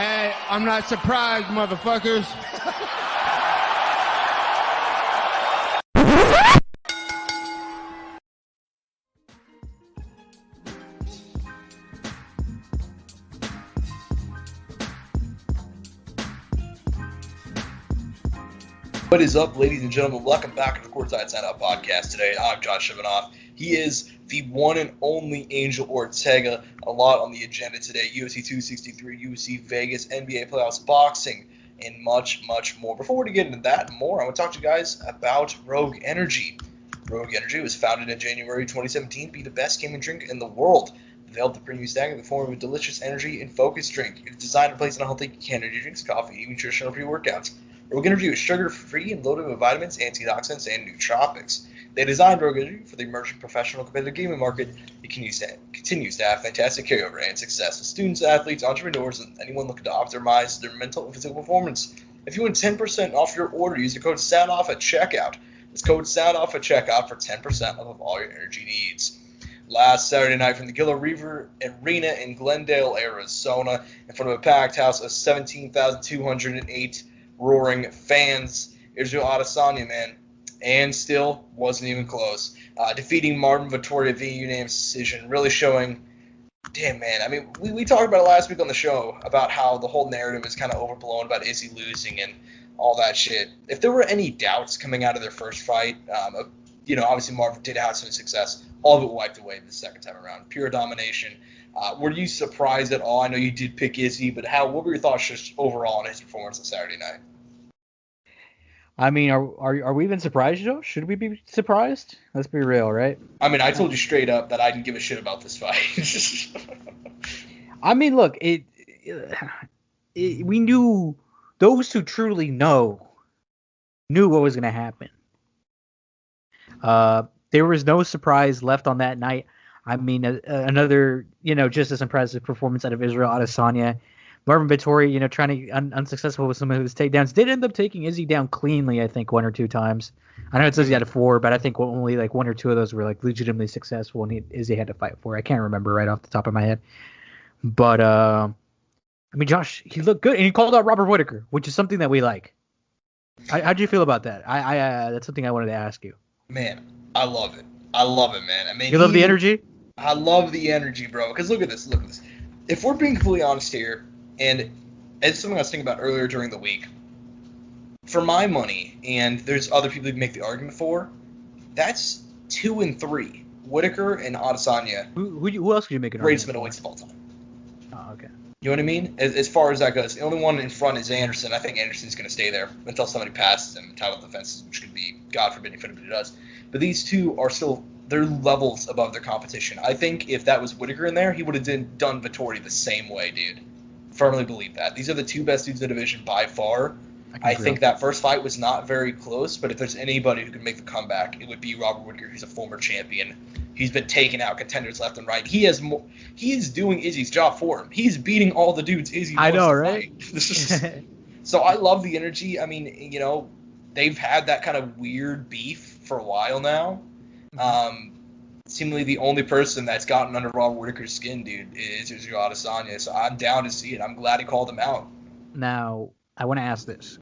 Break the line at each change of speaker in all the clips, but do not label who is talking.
Hey, I'm not surprised, motherfuckers.
What is up, ladies and gentlemen? Welcome back to the Courtside Soundoff podcast today. I'm Josh Evanoff. He is the one and only Angel Ortega. A lot on the agenda today. UFC 263, UFC Vegas, NBA playoffs, boxing, and much, much more. Before we get into that and more, I want to talk to you guys about Rogue Energy. Rogue Energy was founded in January 2017 to be the best gaming drink in the world. Developed the premium stack in the form of a delicious energy and focus drink. It's designed to replace unhealthy energy drinks, coffee, and nutritional pre-workouts. Rogue Energy is sugar-free and loaded with vitamins, antioxidants, and nootropics. They designed Rogue Energy for the emerging professional competitive gaming market. It continues to have fantastic carryover and success with students, athletes, entrepreneurs, and anyone looking to optimize their mental and physical performance. If you want 10% off your order, use the code SOUNDOFF at checkout. It's code SOUNDOFF at checkout for 10% off of all your energy needs. Last Saturday night from the Gila River Arena in Glendale, Arizona, in front of a packed house of 17,208 roaring fans, Israel Adesanya, man, and still wasn't even close. Defeating Marvin Vettori via unanimous decision, really showing, damn, man. I mean, we talked about it last week on the show about how the whole narrative is kind of overblown about Izzy losing and all that shit. If there were any doubts coming out of their first fight, obviously Marvin did have some success. All of it wiped away the second time around. Pure domination. Were you surprised at all? I know you did pick Izzy, but what were your thoughts just overall on his performance on Saturday night?
I mean, are we even surprised, Joe? Should we be surprised? Let's be real, right?
I mean, I told you straight up that I didn't give a shit about this fight.
I mean, look, we knew, those who truly knew what was going to happen. There was no surprise left on that night. I mean, another, just as impressive performance out of Israel Adesanya. Marvin Vettori, trying to unsuccessful with some of his takedowns, did end up taking Izzy down cleanly, I think, one or two times. I know it says he had 4, but I think only like 1 or 2 of those were like legitimately successful, and Izzy had to fight for. I can't remember right off the top of my head. But, I mean, Josh, he looked good, and he called out Robert Whittaker, which is something that we like. How'd you feel about that? That's something I wanted to ask you. Man,
I love it. I love it, man. I mean,
you love the energy?
I love the energy, bro. Because look at this. If we're being completely honest here, and it's something I was thinking about earlier during the week, for my money, and there's other people who make the argument for, that's 2 and 3. Whittaker and Adesanya.
Who else could you make an argument?
Greatest middleweights of all time.
Oh, okay.
You know what I mean? As far as that goes, the only one in front is Anderson. I think Anderson's going to stay there until somebody passes him in title defenses, which could be, God forbid, if anybody does. But these two are still, they're levels above their competition. I think if that was Whittaker in there, he would have done Vettori the same way, dude. Firmly believe that. These are the 2 best dudes in the division by far. I think that first fight was not very close, but if there's anybody who can make the comeback, it would be Robert Whittaker, who's a former champion. He's been taking out contenders left and right. He is doing Izzy's job for him. He's beating all the dudes Izzy wants to
right?
Fight. So I love the energy. I mean, they've had that kind of weird beef for a while now. Seemingly the only person that's gotten under Robert Whittaker's skin, dude, is Israel Adesanya. So I'm down to see it. I'm glad he called him out.
Now, I want to ask this.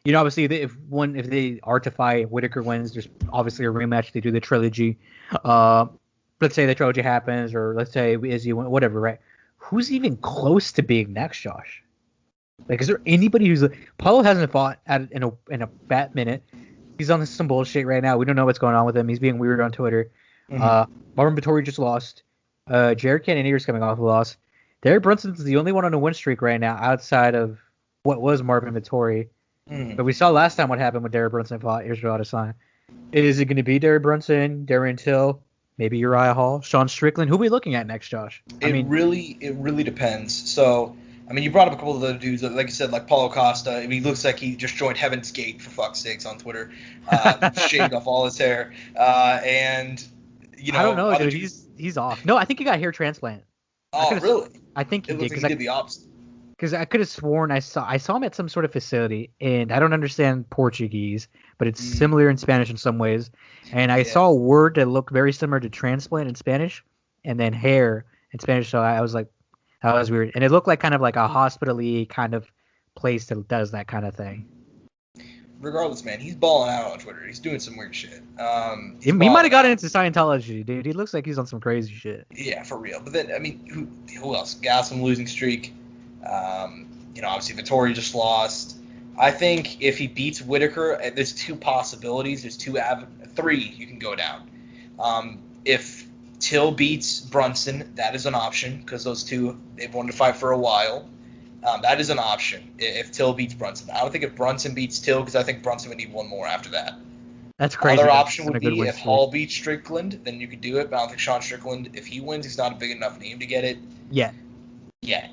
Obviously, if they are to fight, Whittaker wins, there's obviously a rematch. They do the trilogy. Let's say the trilogy happens, or let's say Izzy wins, whatever, right? Who's even close to being next, Josh? Like, is there anybody who's Paulo hasn't fought in a fat minute. He's on some bullshit right now. We don't know what's going on with him. He's being weird on Twitter. Marvin Vettori just lost. Jared Cannonier's coming off a loss. Derek Brunson's the only one on a win streak right now outside of what was Marvin Vettori. But we saw last time what happened when Derek Brunson fought Israel Adesanya. Is it going to be Derek Brunson, Darren Till, maybe Uriah Hall, Sean Strickland? Who are we looking at next, Josh?
It really depends. So, I mean, you brought up a couple of other dudes, like you said, like Paulo Costa. I mean, he looks like he just joined Heaven's Gate, for fuck's sakes, on Twitter. Shaved off all his hair. I
don't know, dude. He's off. No, I think he got hair transplant.
Oh, really?
I think he did.
Like he did the opposite.
Because I could have sworn I saw him at some sort of facility, and I don't understand Portuguese, but it's similar in Spanish in some ways. And I saw a word that looked very similar to transplant in Spanish, and then hair in Spanish. So I was like, That was weird. And it looked like kind of like a hospital-y kind of place that does that kind of thing.
Regardless, man, he's balling out on Twitter. He's doing some weird shit.
He might have gotten into Scientology, dude. He looks like he's on some crazy shit.
Yeah, for real. But then, I mean, who else? Gaslam losing streak. Obviously Vittori just lost. I think if he beats Whitaker, there's two possibilities. There's three you can go down. If Till beats Brunson, that is an option because those two, they've wanted to fight for a while. That is an option if Till beats Brunson. I don't think if Brunson beats Till because I think Brunson would need one more after that.
That's crazy.
Other option would be if Hall beats Strickland, then you could do it. But I don't think Sean Strickland, if he wins, he's not a big enough name to get it.
Yeah.
Yeah.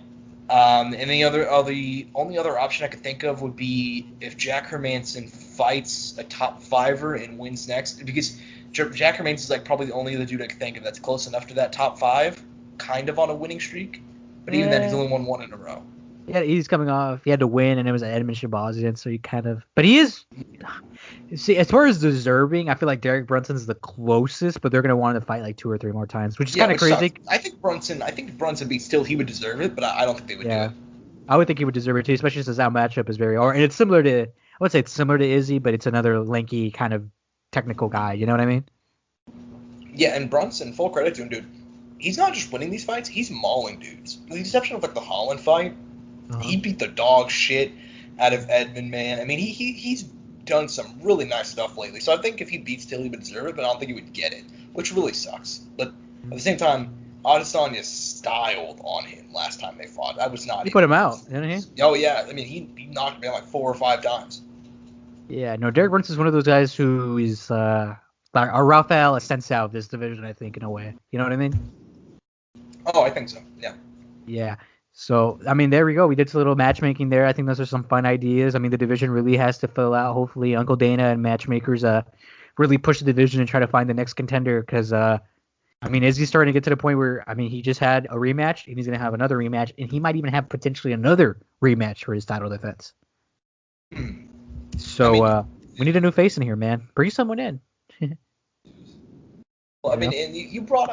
And the only other option I could think of would be if Jack Hermanson fights a top fiver and wins next, because Jack Hermanson is like probably the only other dude I could think of that's close enough to that top five, kind of on a winning streak. But even then, he's only won one in a row.
Yeah, he's coming off. He had to win, and it was Edmund Shabazian, so he kind of. But he is. See, as far as deserving, I feel like Derek Brunson's the closest, but they're gonna want to fight like 2 or 3 more times, which is kind of crazy.
I think if Brunson beats Till, he would deserve it, but I don't think they would do it.
I would think he would deserve it too, especially since that matchup is very hard, and it's similar to. I would say it's similar to Izzy, but it's another lanky kind of technical guy. You know what I mean?
Yeah, and Brunson, full credit to him, dude. He's not just winning these fights; he's mauling dudes. With the exception of like the Holland fight. He beat the dog shit out of Edmund, man. I mean, he's done some really nice stuff lately. So I think if he beats Till, he would deserve it, but I don't think he would get it, which really sucks. But at the same time, Adesanya styled on him last time they fought. That was not.
He put him out, didn't he?
Oh yeah, I mean he knocked him down like 4 or 5 times.
Yeah, no, Derek Brunson's one of those guys who is like a Rafael Assunção of this division, I think, in a way. You know what I mean?
Oh, I think so. Yeah.
Yeah. So, I mean, there we go. We did some little matchmaking there. I think those are some fun ideas. I mean, the division really has to fill out. Hopefully, Uncle Dana and matchmakers really push the division and try to find the next contender because, I mean, is he starting to get to the point where, I mean, he just had a rematch and he's going to have another rematch and he might even have potentially another rematch for his title defense. So, we need a new face in here, man. Bring someone in.
Well, I mean, and you brought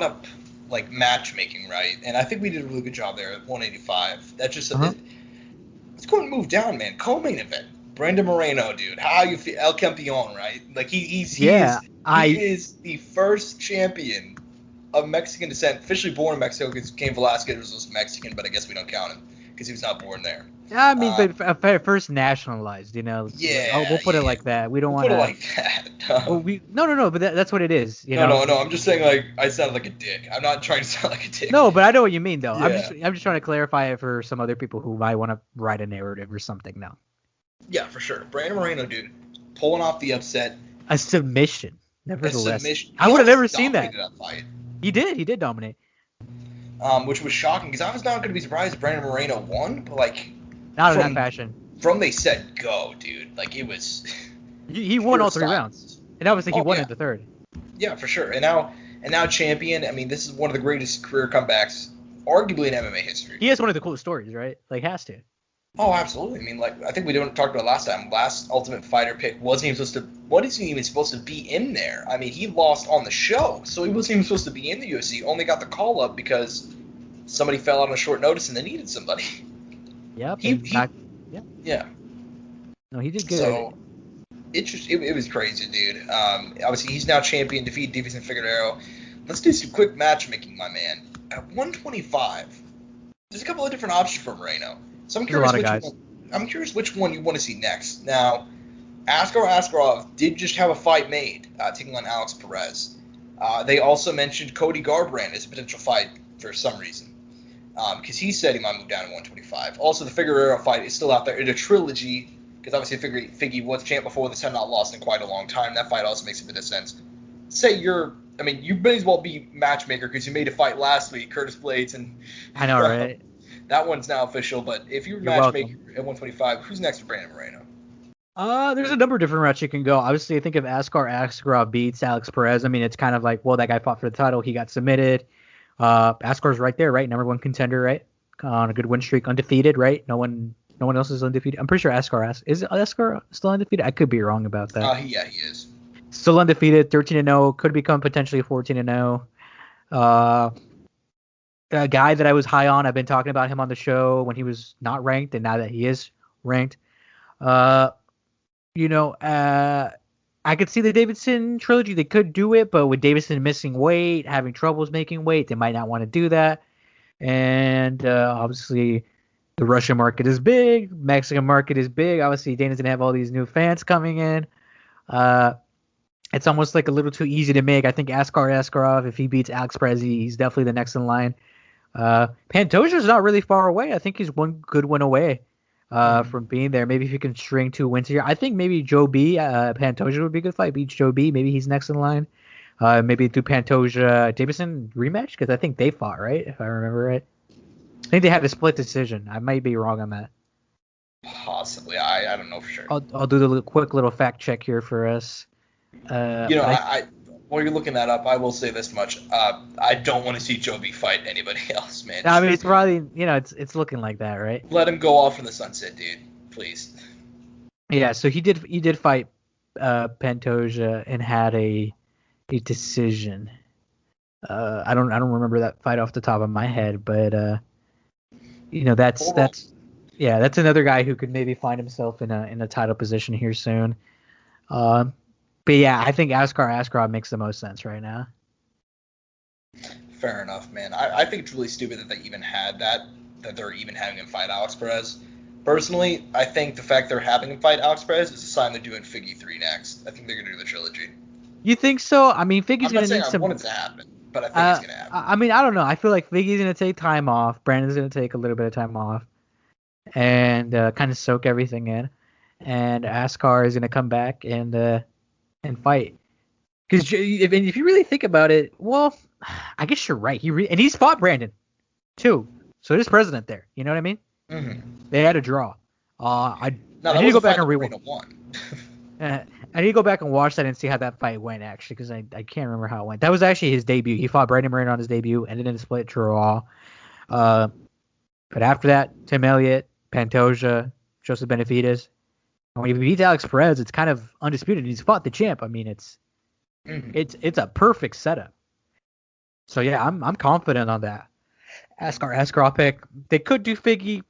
up like matchmaking, right? And I think we did a really good job there at 185. That just it's going to move down, man. Co-main event, Brandon Moreno, dude. How you feel? El Campeon, right? Like he is the first champion of Mexican descent, officially born in Mexico. Because Cain Velasquez was Mexican, but I guess we don't count him because he was not born there.
Yeah, I mean, but first nationalized, you know.
Yeah.
We'll put it like that. We don't want to.
Put it like that.
No. But that's what it is. You
know?
No.
I'm just saying, like, I sound like a dick. I'm not trying to sound like a dick.
No, but I know what you mean, though.
Yeah.
I'm just trying to clarify it for some other people who might want to write a narrative or something now.
Yeah, for sure. Brandon Moreno, dude, pulling off the upset.
A submission, nevertheless.
Submission.
I would have never seen that.
Fight.
He did dominate.
Which was shocking because I was not going to be surprised if Brandon Moreno won, but like.
Not in that fashion.
From they said go, dude. Like it was.
He won all 3 rounds, and obviously he won in the third.
Yeah, for sure. And now champion. I mean, this is one of the greatest career comebacks, arguably in MMA history.
He has one of the coolest stories, right? Like has to.
Oh, absolutely. I mean, like I think we talked about last time. Last Ultimate Fighter pick wasn't even supposed to be in there. I mean, he lost on the show, so he wasn't even supposed to be in the UFC. Only got the call up because somebody fell out on short notice and they needed somebody.
Yep.
Yeah.
No, he did good.
So it was crazy, dude. Obviously he's now champion, defeated Davison Figueiredo. Let's do some quick matchmaking, my man. At 125, there's a couple of different options for Moreno. So I'm curious which one you want to see next. Now, Askar Askarov did just have a fight made, taking on Alex Perez. They also mentioned Cody Garbrandt as a potential fight for some reason. Because he said he might move down to 125. Also, the Figueiredo fight is still out there in a trilogy, because obviously Figgy was champ before this, had not lost in quite a long time. That fight also makes a bit of sense. Say you may as well be matchmaker because you made a fight last week, Curtis Blades, and
I know, right?
That one's now official, but if you're matchmaker at 125, who's next to Brandon Moreno?
There's a number of different routes you can go. Obviously, I think if Askar Askarov beats Alex Perez, I mean, it's kind of like, well, that guy fought for the title, he got submitted. Askar's right there, right? Number 1 contender, right? On a good win streak, undefeated, right? No one else is undefeated. I'm pretty sure is Askar still undefeated? I could be wrong about that.
Yeah, he is.
Still undefeated, 13-0, could become potentially 14-0. A guy that I was high on. I've been talking about him on the show when he was not ranked, and now that he is ranked. I could see the Davidson trilogy. They could do it, but with Davidson missing weight, having troubles making weight, they might not want to do that. And obviously, the Russian market is big. Mexican market is big. Obviously, Dana's gonna have all these new fans coming in. It's almost like a little too easy to make. I think Askarov, if he beats Alex Perez, he's definitely the next in line. Pantoja's not really far away. I think he's one good win away from being there. Maybe if you can string 2 wins here. I think maybe Joe B, Pantoja would be a good fight. Beats Joe B. Maybe he's next in line. Maybe do Pantoja Davidson rematch because I think they fought, right? If I remember right. I think they had a split decision. I might be wrong on that.
Possibly. I don't know for sure.
I'll do the quick little fact check here for us.
While you're looking that up, I will say this much. I don't want to see Joe B fight anybody else, man.
I mean, it's probably, it's looking like that, right?
Let him go off in the sunset, dude. Please.
Yeah, so he did fight Pantoja and had a decision. I don't remember that fight off the top of my head, but that's another guy who could maybe find himself in a title position here soon. But yeah, I think Askarov makes the most sense right now.
Fair enough, man. I think it's really stupid that they even had that they're even having him fight Alex Perez. Personally, I think the fact they're having him fight Alex Perez is a sign they're doing Figgy 3 next. I think they're going to do the trilogy.
You think so? I mean, Figgy's going to need some...
I want it to happen, but I think it's going to happen.
I mean, I don't know. I feel like Figgy's going to take time off. Brandon's going to take a little bit of time off and kind of soak everything in. And Askar is going to come back and fight. Because if you really think about it, well, I guess you're right. And he's fought Brandon, too. So there's precedent there. You know what I mean?
Mm-hmm.
They had a draw. I need to go back and rewatch. I need to go back and watch that and see how that fight went, actually, because I can't remember how it went. That was actually his debut. He fought Brandon Moreno on his debut, ended in a split draw. But after that, Tim Elliott, Pantoja, Joseph Benavidez. And when he beats Alex Perez, it's kind of undisputed. He's fought the champ. I mean, it's a perfect setup. So yeah, I'm confident on that. Askarov pick. They could do Figgy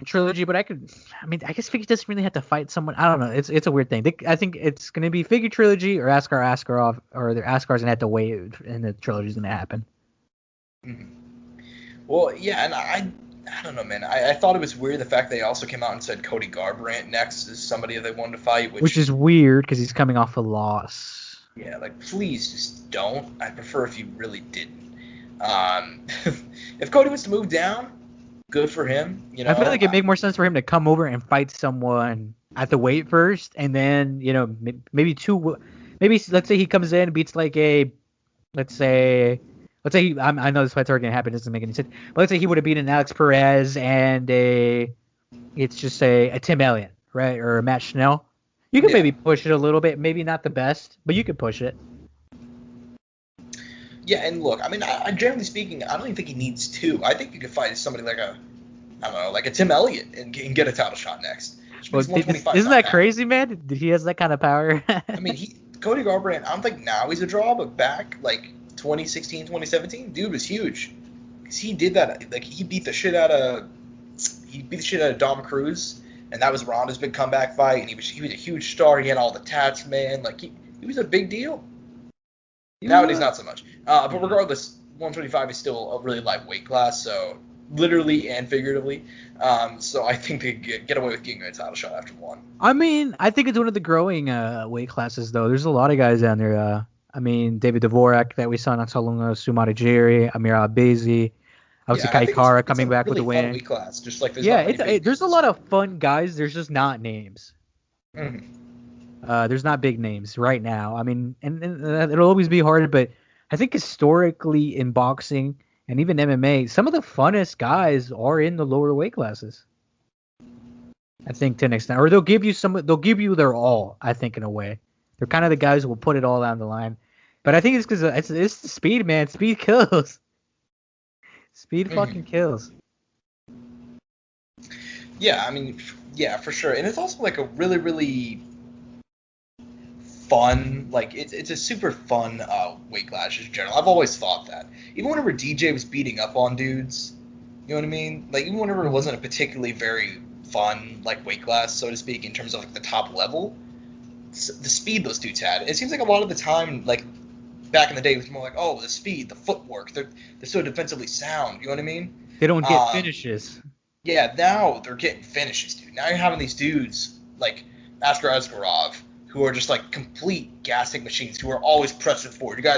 trilogy, but I guess Figgy doesn't really have to fight someone. I don't know. It's a weird thing. I think it's going to be Figgy trilogy or Askarov, or Askar's going to have to wait and the trilogy's going to happen.
Mm-hmm. Well, yeah, and I don't know, man. I thought it was weird the fact they also came out and said Cody Garbrandt next is somebody they wanted to fight.
Which is weird because he's coming off a loss.
Yeah, like, please just don't. I prefer if you really didn't. If Cody wants to move down, good for him. I
feel like it'd make more sense for him to come over and fight someone at the weight first, and then, maybe let's say he comes in and beats like let's say I know this fight's already gonna happen, it doesn't make any sense. But let's say he would have beaten Alex Perez and it's just a Tim Elliott, right, or a Matt Schnell. You can maybe push it a little bit, maybe not the best, but you could push it.
Yeah, and look, I mean, I generally speaking, I don't even think he needs 2. I think you could fight somebody like a Tim Elliott and get a title shot next.
Isn't that crazy, man? He has that kind of power.
I mean, Cody Garbrandt, I don't think now he's a draw, but back like 2016, 2017, dude was huge. Because he did that, like he beat the shit out of Dom Cruz, and that was Ronda's big comeback fight, and he was a huge star. He had all the tats, man. Like he was a big deal. Nowadays, not so much. But regardless, 125 is still a really light weight class, so literally and figuratively. So I think they get away with getting a title shot after 1.
I mean, I think it's one of the growing weight classes, though. There's a lot of guys down there. David Dvorak that we saw not so long ago, Sumata Jiri, Amir Albazi, obviously Kai Kara coming back with a win.
Weight class, just like
there's a lot of fun guys. There's just not names.
Mm-hmm.
There's not big names right now. I mean, and it'll always be hard, but I think historically in boxing and even MMA, some of the funnest guys are in the lower weight classes. I think to an extent, or they'll give you their all. I think in a way, they're kind of the guys who will put it all down the line. But I think it's because it's the speed, man. Speed kills. Speed fucking kills.
Yeah, I mean, yeah, for sure. And it's also like a really, really fun. Like it's a super fun weight class in general. I've always thought that. Even whenever DJ was beating up on dudes, you know what I mean? Like even whenever it wasn't a particularly very fun like weight class, so to speak, in terms of like the top level, the speed those dudes had. It seems like a lot of the time, like back in the day, it was more like, oh, the speed, the footwork, they're so defensively sound. You know what I mean?
They don't get finishes.
Yeah, now they're getting finishes, dude. Now you're having these dudes like Askar Askarov who are just like complete gassing machines who are always pressing forward. You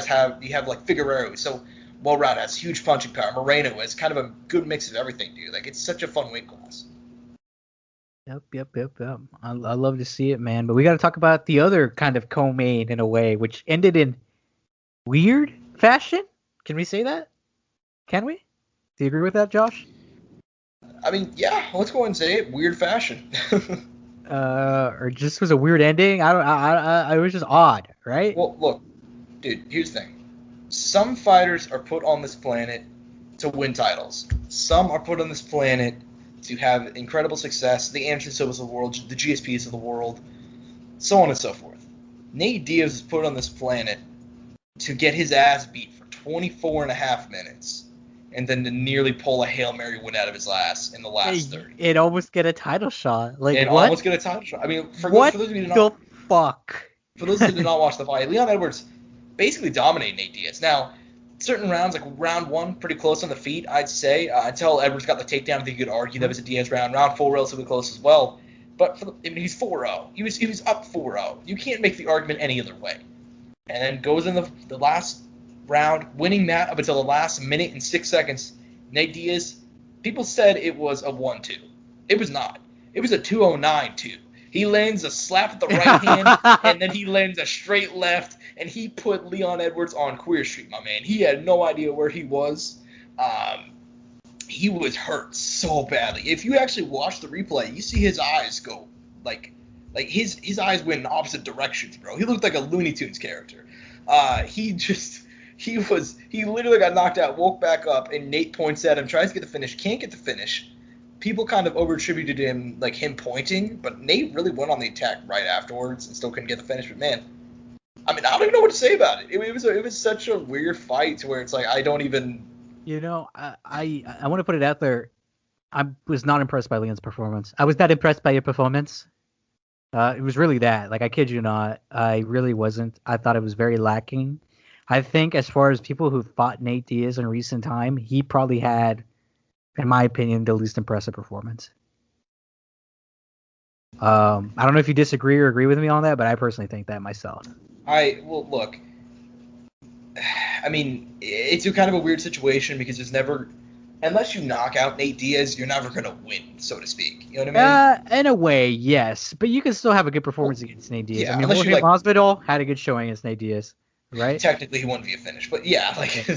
have like Figueroa, so well-rounded, has huge punching power. Moreno has kind of a good mix of everything, dude. Like it's such a fun weight class.
Yep. I love to see it, man. But we got to talk about the other kind of co-main in a way, which ended in weird fashion. Can we say that? Can we? Do you agree with that, Josh?
I mean, yeah. Let's go ahead and say it. Weird fashion.
Or just was a weird ending. It was just odd, right?
Well, look, dude. Here's the thing. Some fighters are put on this planet to win titles. Some are put on this planet to have incredible success, the Anderson Silvas of the world, the GSPs of the world, so on and so forth. Nate Diaz was put on this planet to get his ass beat for 24 and a half minutes, and then to nearly pull a Hail Mary win out of his ass in the last 30.
It almost get a title shot. Like,
and
what?
Almost get a title shot. I mean, for
what
those of you who
the fuck?
For those who did not watch the fight, Leon Edwards basically dominated Nate Diaz. Now, certain rounds, like round 1, pretty close on the feet, I'd say. Until Edwards got the takedown, I think you could argue that was a Diaz round. Round 4, relatively close as well. But he's 4-0. He was up 4-0. You can't make the argument any other way. And then goes in the last round, winning that up until the last minute and 6 seconds. Nate Diaz, people said it was a 1-2. It was not. It was a 209-2. He lands a slap with the right hand, and then he lands a straight left, and he put Leon Edwards on Queer Street, my man. He had no idea where he was. He was hurt so badly. If you actually watch the replay, you see his eyes go like his eyes went in opposite directions, bro. He looked like a Looney Tunes character. He literally got knocked out, woke back up, and Nate points at him, tries to get the finish, can't get the finish. People kind of over-attributed him, like him pointing, but Nate really went on the attack right afterwards and still couldn't get the finish. But man, I mean, I don't even know what to say about it. It was such a weird fight to where it's like I don't even.
You know, I want to put it out there. I was not impressed by Leon's performance. I was not impressed by your performance. It was really that. Like, I kid you not. I really wasn't. I thought it was very lacking. I think as far as people who fought Nate Diaz in recent time, he probably had, in my opinion, the least impressive performance. I don't know if you disagree or agree with me on that, but I personally think that myself.
Well, look. I mean, it's a kind of a weird situation because there's never, unless you knock out Nate Diaz, you're never going to win, so to speak. You know what I mean?
In a way, yes. But you can still have a good performance against Nate Diaz.
Yeah,
I mean,
unless
Jorge Masvidal had a good showing against Nate Diaz, right?
Technically, he won via finish, but yeah, like.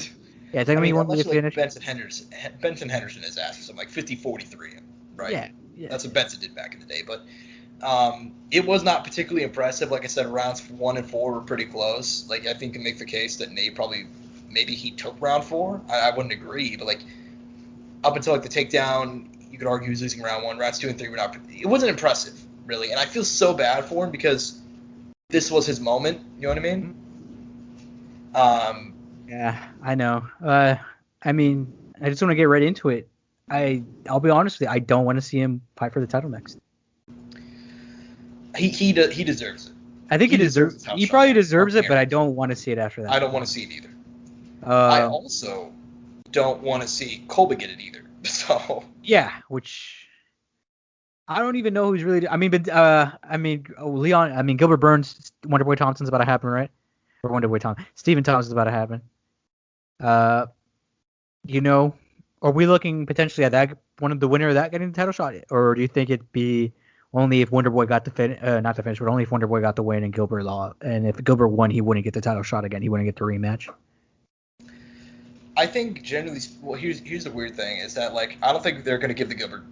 Yeah, technically he won via finish.
Benson Henderson his ass for something like 50-43, right?
Yeah.
That's what Benson did back in the day, but it was not particularly impressive. Like I said, rounds 1 and 4 were pretty close. Like, I think you can make the case that Nate maybe he took round 4. I wouldn't agree, but like up until like the takedown, you could argue he was losing round 1. Rounds 2 and 3 were not. It wasn't impressive, really, and I feel so bad for him because this was his moment. You know what I mean?
Yeah, I know. I mean, I just want to get right into it. I'll be honest with you. I don't want to see him fight for the title next.
He deserves it.
I think he deserves. He probably deserves it, but I don't want to see it after that.
I don't want to see it either. I also don't want to see Colby get it either. So
yeah, which I don't even know who's really. Leon. Gilbert Burns, Wonderboy Thompson's about to happen, right? Or Wonderboy Thompson. Stephen Thompson's about to happen. Are we looking potentially at that the winner of that getting the title shot, or do you think it'd be only if Wonderboy got not the finish, but only if Wonderboy got the win and Gilbert lost, and if Gilbert won, he wouldn't get the title shot again. He wouldn't get the rematch.
I think generally, here's the weird thing is that like I don't think they're going to give the Gilbert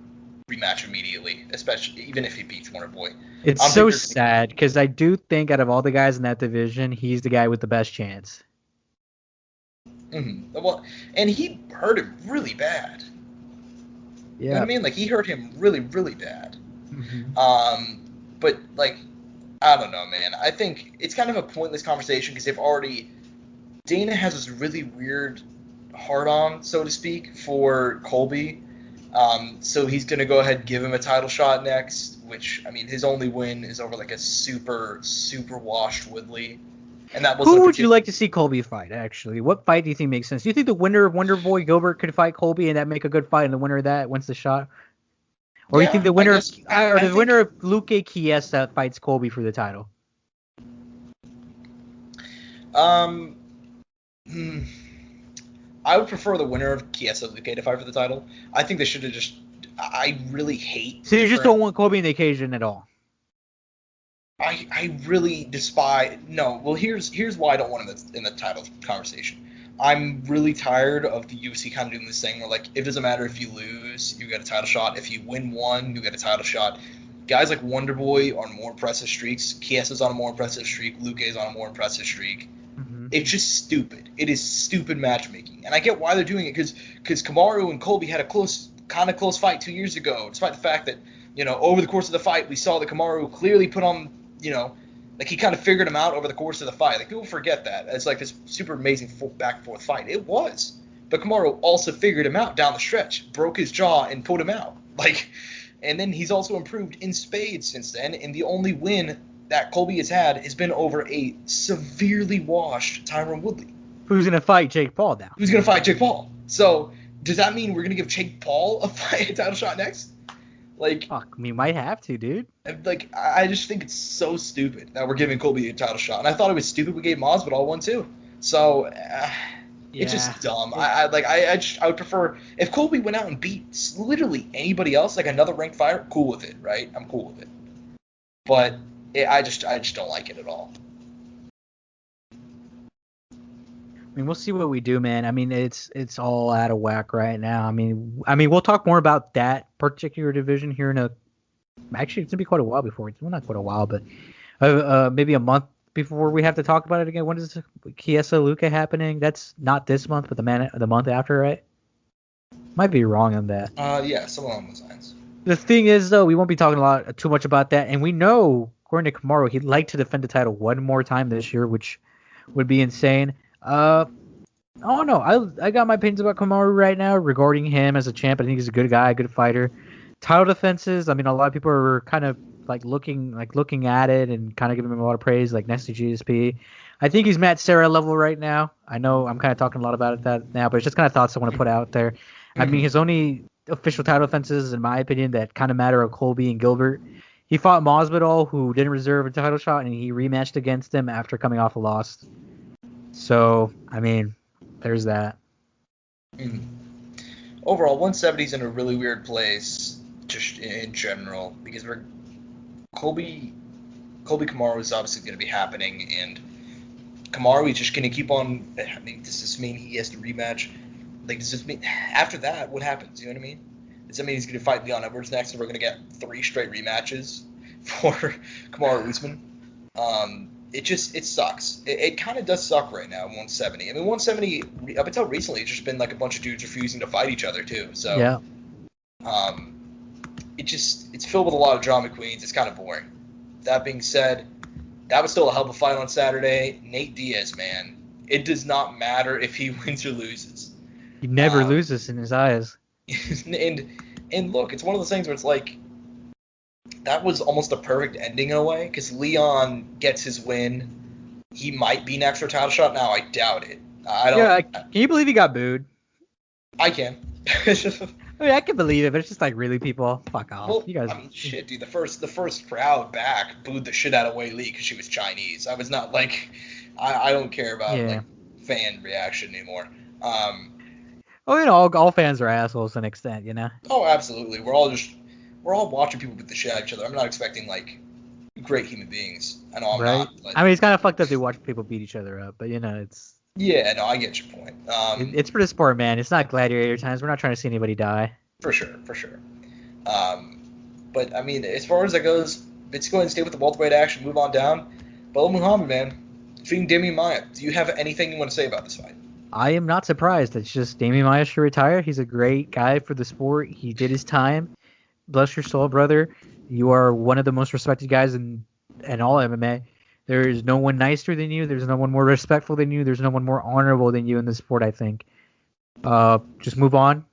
rematch immediately, especially even if he beats Wonderboy.
It's so sad because I do think out of all the guys in that division, he's the guy with the best chance.
Mm-hmm. Well, and he hurt him really bad.
Yeah.
You know what I mean? Like he hurt him really, really bad.
Mm-hmm.
But like I don't know, man. I think it's kind of a pointless conversation because Dana has this really weird hard-on, so to speak, for Colby. So he's going to go ahead and give him a title shot next, which, I mean, his only win is over like a super, super washed Woodley. And that
Who would you like to see Colby fight, actually? What fight do you think makes sense? Do you think the winner of Wonder Boy Gilbert could fight Colby and that make a good fight, and the winner of that wins the shot? Or you think the winner winner of Luke Chiesa fights Colby for the title?
I would prefer the winner of Chiesa Luke to fight for the title. I think they should have just. I really hate.
So you just don't want Colby in the occasion at all?
I really despise. No, well, here's why I don't want him in the title conversation. I'm really tired of the UFC kind of doing this thing where, like, it doesn't matter if you lose, you get a title shot. If you win one, you get a title shot. Guys like Wonder Boy are on more impressive streaks. Chiesa's on a more impressive streak. Luke is on a more impressive streak. Mm-hmm. It's just stupid. It is stupid matchmaking. And I get why they're doing it because Kamaru and Colby had a close fight 2 years ago, despite the fact that, over the course of the fight, we saw that Kamaru clearly put on, like he kind of figured him out over the course of the fight. Like, people forget that. It's like this super amazing back and forth fight. It was. But Kamaru also figured him out down the stretch, broke his jaw, and put him out. And then he's also improved in spades since then, and the only win that Colby has had has been over a severely washed Tyron Woodley.
Who's going to fight Jake Paul now?
Who's going to fight Jake Paul? So, does that mean we're going to give Jake Paul a title shot next?
Fuck, we might have to, dude.
I just think it's so stupid that we're giving Colby a title shot. And I thought it was stupid we gave Masvidal one too. So, it's just dumb. I would prefer if Colby went out and beat literally anybody else, like another ranked fighter, cool with it, right? I'm cool with it. But I just don't like it at all.
I mean, we'll see what we do, man. I mean, it's all out of whack right now. I mean, we'll talk more about that particular division here actually, it's gonna be quite a while before. Well, not quite a while, but maybe a month before we have to talk about it again. When is Chiesa Luka happening? That's not this month, but the month after, right? Might be wrong on that.
Yeah, somewhere along those lines.
The thing is, though, we won't be talking too much about that, and we know, according to Kamaru, he'd like to defend the title one more time this year, which would be insane. I don't know. I got my opinions about Kamaru right now regarding him as a champ. I think he's a good guy, a good fighter. Title defenses, I mean, a lot of people are kind of looking at it and kind of giving him a lot of praise, like next to GSP. I think he's Matt Serra level right now. I know I'm kind of talking a lot about that now, but it's just kind of thoughts I want to put out there. I mean, his only official title defenses, in my opinion, that kind of matter are Colby and Gilbert. He fought Masvidal, who didn't reserve a title shot, and he rematched against him after coming off a loss. So, I mean, there's that.
Overall, 170's in a really weird place, just in general, because Colby Kamaru is obviously going to be happening, and Kamaru is just going to keep on. I mean, does this mean he has to rematch? Does this mean after that, what happens? You know what I mean? Does that mean he's going to fight Leon Edwards next, and we're going to get 3 straight rematches for Kamaru Usman? It sucks. It kind of does suck right now, 170. I mean, 170, up until recently, it's just been like a bunch of dudes refusing to fight each other, too. So,
yeah.
It's filled with a lot of drama queens. It's kind of boring. That being said, that was still a hell of a fight on Saturday. Nate Diaz, man. It does not matter if he wins or loses.
He never loses in his eyes.
And look, it's one of those things where it's like, that was almost a perfect ending in a way, because Leon gets his win. He might be next for a title shot. Now, I doubt it.
Can you believe he got booed?
I can.
I mean, I can believe it, but it's just like, really, people? Fuck off.
Well,
you guys.
I mean, shit, dude. The first crowd back booed the shit out of Wei Li because she was Chinese. I was not like, I don't care about like fan reaction anymore.
All fans are assholes to an extent, you know.
Oh, absolutely. We're all watching people beat the shit out of each other. I'm not expecting like great human beings. I know I'm not. But...
I mean, it's kind of fucked up to watch people beat each other up, but it's.
Yeah, no, I get your point.
It's for the sport, man. It's not gladiator times. We're not trying to see anybody die.
For sure. But I mean, as far as that goes, let's go ahead and stay with the welterweight action. Move on down. Belal Muhammad, man, defeating Damian Maia. Do you have anything you want to say about this fight?
I am not surprised. It's just Damian Maia should retire. He's a great guy for the sport. He did his time. Bless your soul, brother. You are one of the most respected guys in in all MMA. There is no one nicer than you. There's no one more respectful than you. There's no one more honorable than you in this sport, I think. Just move on.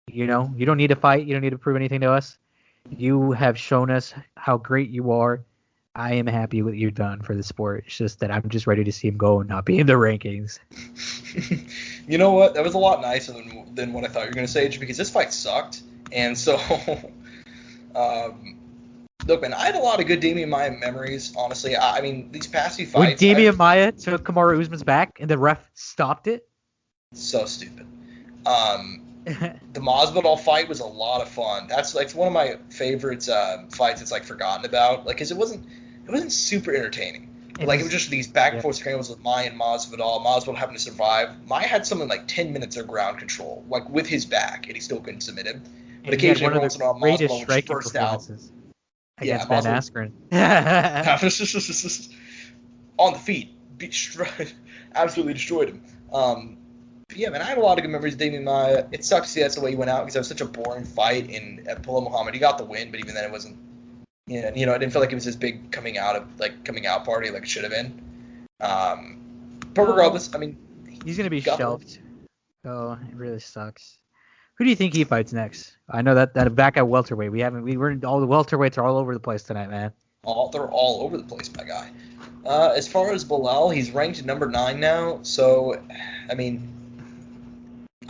You know, you don't need to fight. You don't need to prove anything to us. You have shown us how great you are. I am happy with what you've done for the sport. It's just that I'm just ready to see him go and not be in the rankings.
You know what? That was a lot nicer than what I thought you were going to say, just because this fight sucked. And so, look, man, I had a lot of good Damian Maia memories, honestly. I mean, these past few fights.
When Damian Maia took Kamaru Usman's back and the ref stopped it?
So stupid. The Masvidal fight was a lot of fun. That's like one of my favorite fights that's like forgotten about. Like, 'cause it wasn't super entertaining. It was just these back and forth scrambles with Maia and Masvidal. Masvidal having to survive. Maia had something like 10 minutes of ground control, like with his back, and he still couldn't submit him. But occasionally, every once in a while, Masvidal would just burst out.
Against Ben Askren.
On the feet, absolutely destroyed him. But yeah, man, I had a lot of good memories of Damian Maia. It sucks to see that's the way he went out because it was such a boring fight. And at Pula Muhammad, he got the win, but even then, it wasn't. You know, I didn't feel like it was this big coming out party like it should have been. But regardless, I mean,
he's gonna be shelved. Oh, it really sucks. Who do you think he fights next? I know that back at welterweight, all the welterweights are all over the place tonight, man.
They're all over the place, my guy. As far as Bilal, he's ranked number 9 now. So, I mean,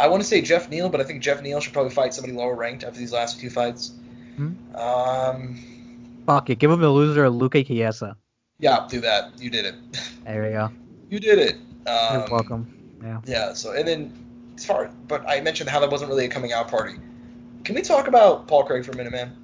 I want to say Jeff Neal, but I think Jeff Neal should probably fight somebody lower ranked after these last 2 fights.
Fuck it, give him the loser of Luque Chiesa.
Yeah, do that. You did it.
There we go.
You did it.
You're welcome. Yeah.
Yeah. So, and then but I mentioned how that wasn't really a coming out party. Can we talk about Paul Craig for a minute, man?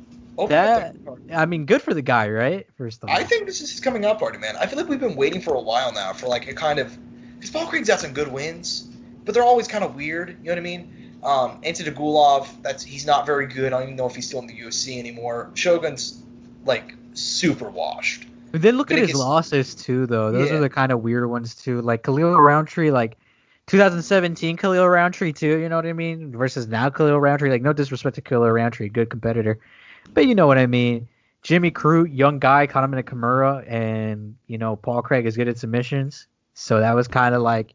I mean, good for the guy, right? First of all,
I think this is his coming out party, man. I feel like we've been waiting for a while now for like a kind of, because Paul Craig's got some good wins, but they're always kind of weird. You know what I mean? Ante Dagulov, he's not very good. I don't even know if he's still in the UFC anymore. Shogun's like super washed.
But then look at his losses too, though. Those are the kind of weird ones too. Like Khalil Roundtree, like 2017 Khalil Roundtree too. You know what I mean? Versus now Khalil Roundtree. Like, no disrespect to Khalil Roundtree, good competitor, but you know what I mean. Jimmy Crute, young guy, caught him in a Kimura, and you know Paul Craig is good at submissions, so that was kind of like,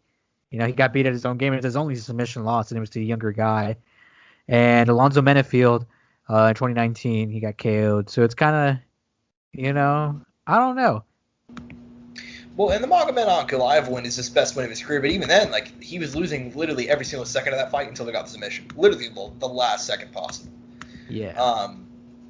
you know, he got beat at his own game. It's his only submission loss, and it was to a younger guy. And Alonzo Menefield, in 2019, he got KO'd. So it's kind of, you know, I don't know.
Well, and the Magomed Ankalaev win is his best win of his career, but even then, like, he was losing literally every single second of that fight until they got the submission. Literally the last second possible.
Yeah.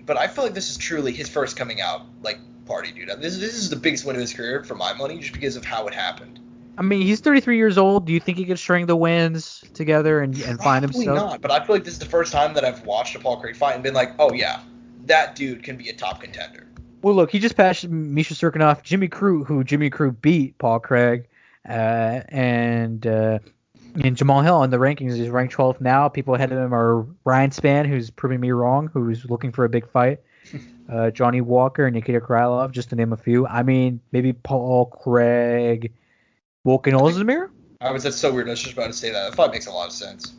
But I feel like this is truly his first coming out, like, party, dude. This is the biggest win of his career for my money, just because of how it happened.
I mean, he's 33 years old. Do you think he could string the wins together and find himself?
Probably not, but I feel like this is the first time that I've watched a Paul Craig fight and been like, oh, yeah, that dude can be a top contender.
Well, look, he just passed Misha Cirkunov, Jimmy Crute beat Paul Craig, and Jamal Hill in the rankings is ranked 12th now. People ahead of him are Ryan Spann, who's proving me wrong, who's looking for a big fight, Johnny Walker, Nikita Krylov, just to name a few. I mean, maybe Paul Craig, Volkan Ozdemir?
That's so weird. I was just about to say that. That fight makes a lot of sense.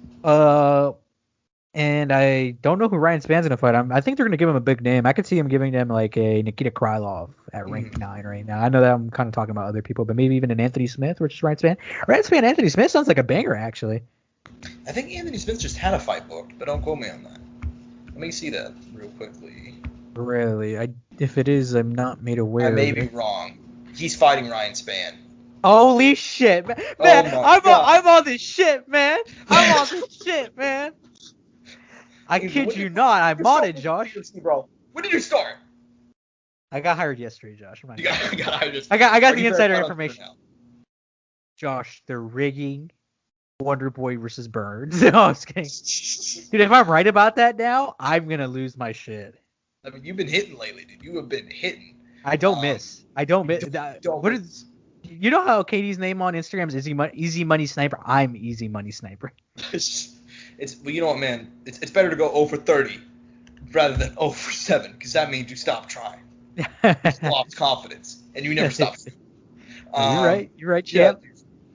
And I don't know who Ryan Spann's going to fight. I think they're going to give him a big name. I could see him giving them like a Nikita Krylov at rank 9 right now. I know that I'm kind of talking about other people, but maybe even an Anthony Smith, which is Ryan Spann. Ryan Spann, Anthony Smith sounds like a banger, actually.
I think Anthony Smith just had a fight booked, but don't quote me on that. Let me see that real quickly.
Really? If it is, I'm not made aware.
I may be wrong. He's fighting Ryan Spann.
Holy shit, man! I'm on this shit, man. I'm on this shit, man. I kid you not. I'm on it, Josh.
Bro, when did you start?
I got hired yesterday, Josh.
You got hired yesterday.
I got the insider information. Josh, they're rigging Wonder Boy versus Burns. No, I was kidding. Dude, if I'm right about that now, I'm gonna lose my shit.
I mean, you've been hitting lately, dude. You have been hitting.
I don't miss. What is? You know how Katie's name on Instagram is Easy Money Sniper? I'm Easy Money Sniper.
Well, you know what, man? It's better to go 0 for 30 rather than 0 for 7, because that means you stop trying. You lost confidence, and you never stop.
You're right, champ.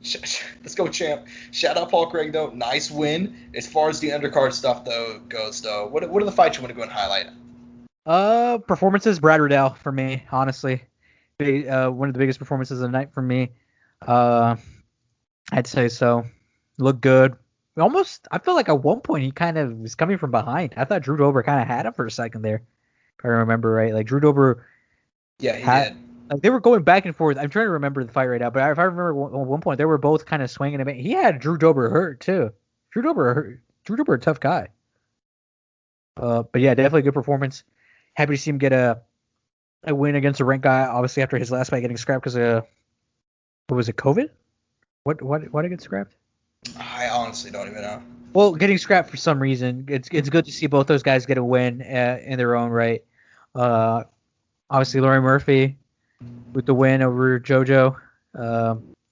Yeah, let's go, champ. Shout out Paul Craig, though. Nice win. As far as the undercard stuff goes, what are the fights you want to go and highlight?
Performances, Brad Riddell for me, honestly. One of the biggest performances of the night for me. Uh, I'd say so. Looked good. I feel like at one point he kind of was coming from behind. I thought Drew Dober kind of had him for a second there, if I remember right. Like Drew Dober
Yeah, he
had,
did.
like they were going back and forth. I'm trying to remember the fight right now, but if I remember at one point they were both kind of swinging a bit. He had Drew Dober hurt too. Drew Dober, a tough guy. But yeah, definitely a good performance. Happy to see him get a win against a ranked guy. Obviously after his last fight getting scrapped because of what was it, COVID? What did it get scrapped?
I honestly don't even know.
Well, getting scrapped for some reason. It's good to see both those guys get a win in their own right. Obviously Laurie Murphy with the win over JoJo.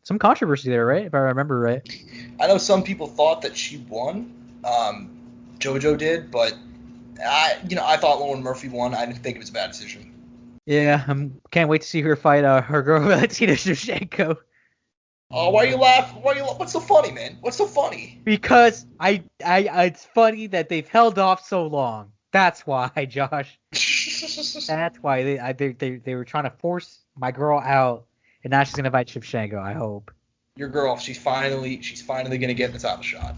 Some controversy there, right? If I remember right.
I know some people thought that she won. JoJo did, but I thought Lauren Murphy won. I didn't think it was a bad decision.
Yeah, can't wait to see her fight her girl Valentina Shevchenko.
Oh, why are you laughing? What's so funny, man? What's so funny?
Because it's funny that they've held off so long. That's why, Josh. That's why they were trying to force my girl out, and now she's gonna fight Shevchenko. I hope.
Your girl, she's finally gonna get the title shot.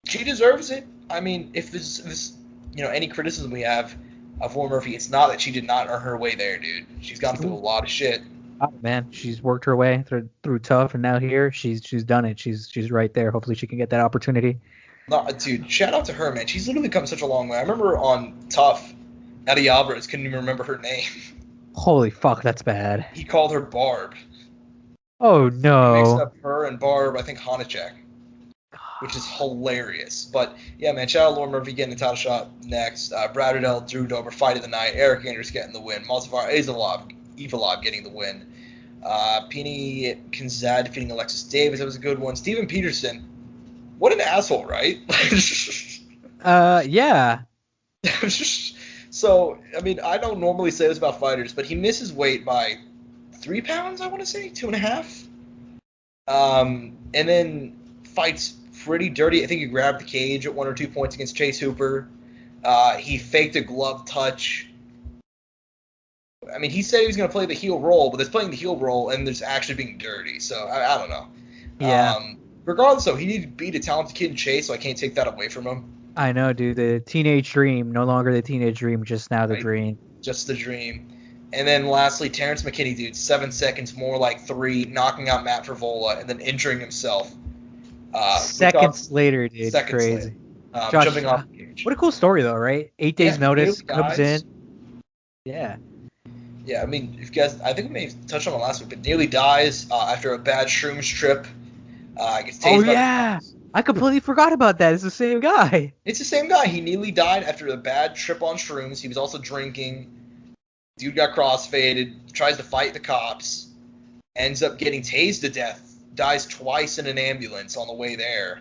She deserves it. I mean, if this any criticism we have of Lauren Murphy, it's not that she did not earn her way there, dude. She's gone through a lot of shit.
Oh, man, she's worked her way through tough, and now here she's done it. She's right there. Hopefully she can get that opportunity.
No, dude, shout out to her, man. She's literally come such a long way. I remember on Tough, Eddie Alvarez couldn't even remember her name.
Holy fuck, that's bad.
He called her Barb.
Oh no.
He mixed up her and Barb, I think Honachek, which is hilarious. But yeah, man, shout out Lauren Murphy getting the title shot next. Brad Riddell, Drew Dober, fight of the night. Eric Anders getting the win. Malzavar Evalov getting the win. Pini Kinzad defeating Alexis Davis. That was a good one. Steven Peterson. What an asshole, right?
Yeah.
So, I mean, I don't normally say this about fighters, but he misses weight by 3 pounds, I want to say, 2.5. And then fights pretty dirty. I think he grabbed the cage at 1 or 2 points against Chase Hooper. He faked a glove touch. I mean, he said he was going to play the heel role, but there's playing the heel role and there's actually being dirty. So, I don't know.
Yeah.
Regardless, though, he needed to beat a talented kid in Chase, so I can't take that away from him.
I know, dude. The teenage dream, no longer the teenage dream, just now the
Right.
dream.
Just the dream. And then lastly, Terrence McKinney, dude, 7 seconds, more like 3, knocking out Matt Frivola and then injuring himself.
Seconds later, dude.
Seconds
Crazy.
later.
Josh,
Jumping off the cage.
What a cool story, though, right? 8 days
Yeah,
notice,
really,
comes
guys.
in. Yeah.
Yeah, I mean, if you guys, I think we may have touched on it last week, but nearly dies after a bad shrooms trip. Gets tased
Oh,
by the
yeah.
cops.
I completely forgot about that. It's the same guy.
It's the same guy. He nearly died after a bad trip on shrooms. He was also drinking. Dude got crossfaded, tries to fight the cops, ends up getting tased to death, dies twice in an ambulance on the way there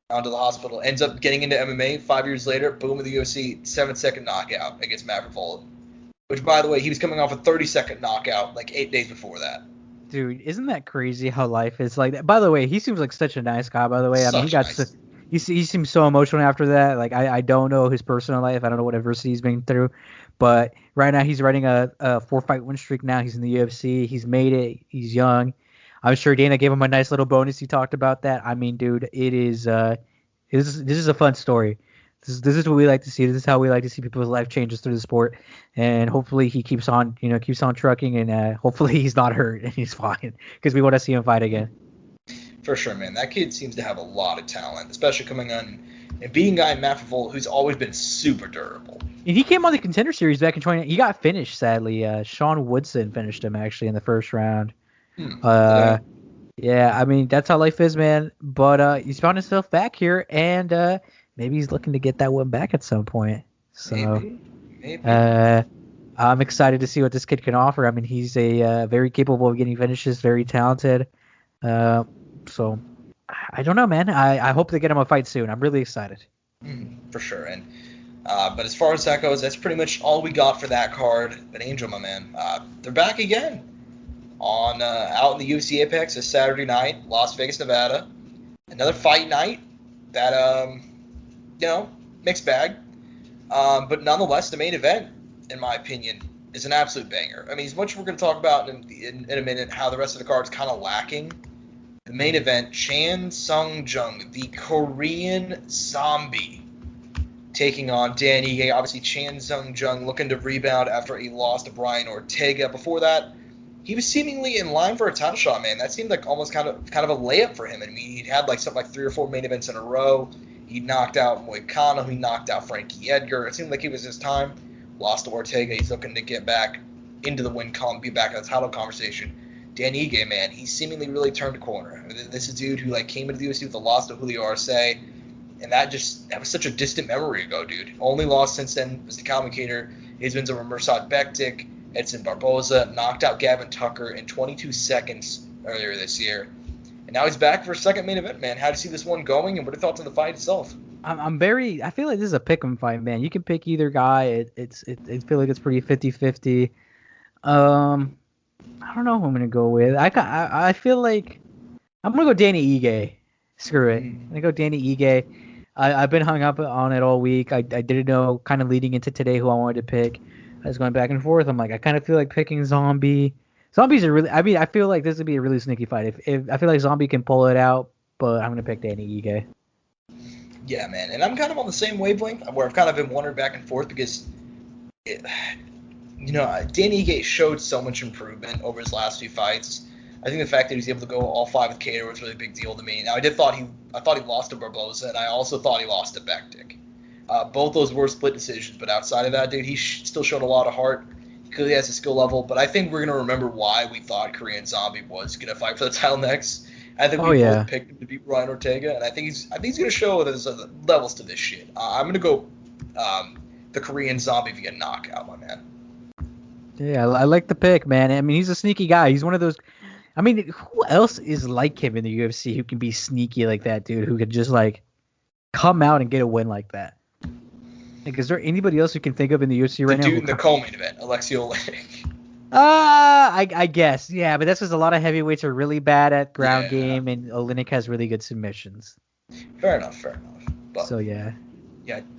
onto the hospital, ends up getting into MMA 5 years later, boom, in the UFC, 7-second knockout against Matt Frivola. Which, by the way, he was coming off a 30-second knockout like 8 days before that.
Dude, isn't that crazy how life is like that? By the way, he seems like such a nice guy, by the way. I mean, he seems so emotional after that. Like, I don't know his personal life. I don't know what adversity he's been through. But right now he's running a 4-fight win streak now. He's in the UFC. He's made it. He's young. I'm sure Dana gave him a nice little bonus. He talked about that. I mean, dude, it is this is a fun story. This is what we like to see. This is how we like to see people's life changes through the sport. And hopefully he keeps on trucking, and hopefully he's not hurt and he's fine, because we want to see him fight again.
For sure, man. That kid seems to have a lot of talent, especially coming on and beating a guy in Matt Frivola who's always been super durable.
And he came on the Contender Series back in 20. He got finished, sadly. Sean Woodson finished him actually in the first round. Yeah, I mean, that's how life is, man. But he's found himself back here, and maybe he's looking to get that one back at some point. So
Maybe.
I'm excited to see what this kid can offer. I mean, he's a very capable of getting finishes, very talented. So I don't know, man. I hope they get him a fight soon. I'm really excited.
For sure. And but as far as that goes, that's pretty much all we got for that card. But Angel, my man, they're back again on out in the UFC Apex this Saturday night, Las Vegas, Nevada. Another fight night that mixed bag. But nonetheless, the main event, in my opinion, is an absolute banger. I mean, as much as we're going to talk about in a minute how the rest of the card's kind of lacking, the main event, Chan Sung Jung, the Korean Zombie, taking on Dan Ige. Obviously, Chan Sung Jung looking to rebound after he lost to Brian Ortega. Before that, he was seemingly in line for a title shot, man. That seemed like almost kind of a layup for him. I mean, he'd had like something like 3 or 4 main events in a row. He knocked out Moicano. He knocked out Frankie Edgar. It seemed like it was his time. Lost to Ortega. He's looking to get back into the win column, be back in the title conversation. Dan Ige, man, he seemingly really turned a corner. I mean, this is a dude who like came into the UFC with a loss to Julio Arce, and that was such a distant memory ago, dude. Only loss since then was the commentator. His wins over Mirsad Bektik, Edson Barboza, knocked out Gavin Tucker in 22 seconds earlier this year. And now he's back for a second main event, man. How do you see this one going, and what are your thoughts on the fight itself?
I feel like this is a pick'em fight, man. You can pick either guy. I feel like it's pretty 50-50. I don't know who I'm gonna go with. I feel like I'm gonna go Danny Ige. Screw it. I'm gonna go Danny Ige. I've been hung up on it all week. I didn't know kind of leading into today who I wanted to pick. I was going back and forth. I'm like, I kind of feel like picking Zombie. Zombie's a really. I mean, I feel like this would be a really sneaky fight. If I feel like Zombie can pull it out, but I'm gonna pick Danny Ige.
Yeah, man, and I'm kind of on the same wavelength where I've kind of been wondering back and forth because, Danny Ige showed so much improvement over his last few fights. I think the fact that he was able to go all 5 with Cater was really a big deal to me. Now, I thought he lost to Barboza, and I also thought he lost to Bektik. Both those were split decisions, but outside of that, dude, he still showed a lot of heart. He clearly has a skill level, but I think we're going to remember why we thought Korean Zombie was going to fight for the title next. I think we both picked him to beat Brian Ortega, and I think he's going to show that there's levels to this shit. I'm going to go the Korean Zombie via knockout, my man.
Yeah, I like the pick, man. I mean, he's a sneaky guy. He's one of those. I mean, who else is like him in the UFC who can be sneaky like that, dude? Who could just like come out and get a win like that? Like, is there anybody else you can think of in the UFC right now?
The dude in the co-main event, Alexei Olynyk.
I guess, yeah, but that's because a lot of heavyweights are really bad at ground game, and Olynyk has really good submissions.
Fair enough. But,
so yeah,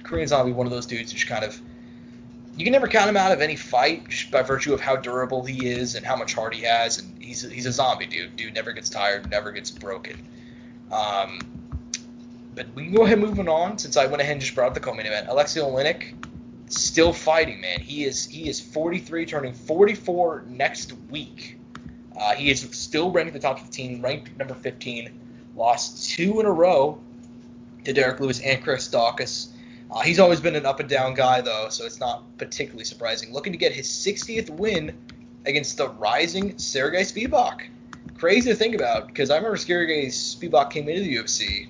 Korean Zombie, one of those dudes who's kind of. You can never count him out of any fight just by virtue of how durable he is and how much heart he has, and he's a zombie, dude. Dude never gets tired, never gets broken. But we can go ahead and move on since I went ahead and just brought up the co-main event. Alexei Olynyk still fighting, man. He is 43, turning 44 next week. He is still ranked in the top 15, ranked number 15. Lost 2 in a row to Derek Lewis and Chris Daukaus. He's always been an up-and-down guy, though, so it's not particularly surprising. Looking to get his 60th win against the rising Sergey Spivak. Crazy to think about, because I remember Sergey Spivak came into the UFC,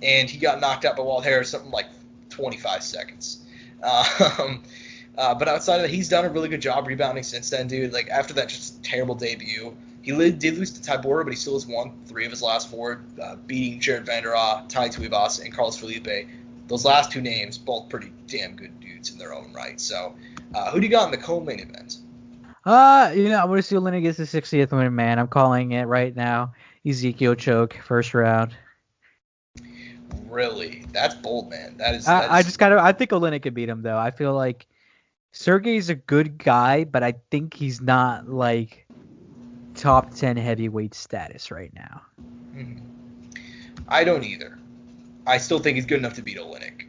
and he got knocked out by Walt Harris something like 25 seconds. But outside of that, he's done a really good job rebounding since then, dude. Like, after that just terrible debut, he did lose to Tybura, but he still has won 3 of his last 4, beating Jared Vanderaa, Tai Tuivasa, and Carlos Felipe. Those last 2 names, both pretty damn good dudes in their own right. So, who do you got in the co-main event?
I want to see Olynyk gets his 60th win, man. I'm calling it right now. Ezekiel choke, first round.
Really? That's bold, man.
I think Olynyk could beat him, though. I feel like Sergey's a good guy, but I think he's not, like, top 10 heavyweight status right now.
Mm-hmm. I don't either. I still think he's good enough to beat Olynyk.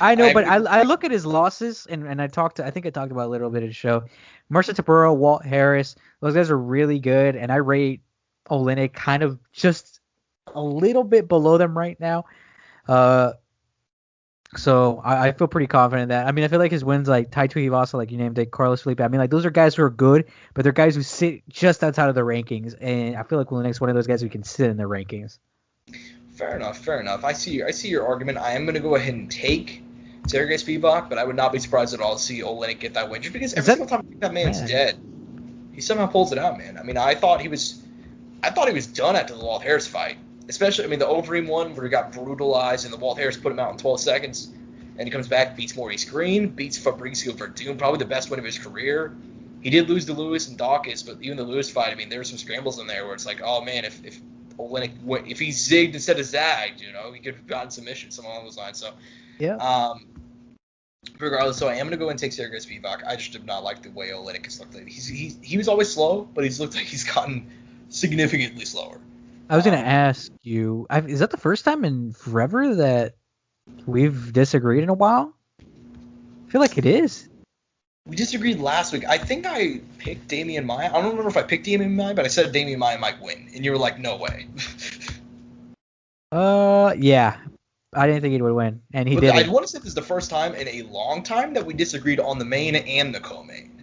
I know, but I look at his losses, and I think I talked about it a little bit at the show. Marcin Tybura, Walt Harris, those guys are really good, and I rate Olynyk kind of just a little bit below them right now. So I feel pretty confident in that. I mean, I feel like his wins, like Tai Tuivasa, like you named it, Carlos Felipe. I mean, like those are guys who are good, but they're guys who sit just outside of the rankings, and I feel like Olynyk's one of those guys who can sit in the rankings.
Fair enough. I see your argument. I am going to go ahead and take Sergey Spivak, but I would not be surprised at all to see Olynyk get that win, just because every single time I think that man's dead, he somehow pulls it out, man. I mean, I thought he was done after the Walt Harris fight, especially, I mean, the Overeem one where he got brutalized and the Walt Harris put him out in 12 seconds, and he comes back, beats Maurice Green, beats Fabricio Verdun, probably the best win of his career. He did lose to Lewis and Daukaus, but even the Lewis fight, I mean, there were some scrambles in there where it's like, oh man, if Olynyk, if he zigged instead of zagged, he could have gotten submission, something along those lines. So,
yeah.
regardless, so I am going to go and take Sergey Spivak. I just did not like the way Olynyk has looked lately. He was always slow, but he's looked like he's gotten significantly slower.
I was going to ask you, is that the first time in forever that we've disagreed in a while? I feel like it is.
We disagreed last week. I think I picked Damian Maya. I don't remember if I picked Damian Maya, but I said Damian Maya might win, and you were like, no way.
Yeah. I didn't think he would win, and he did.
I want to say this is the first time in a long time that we disagreed on the main and the co-main.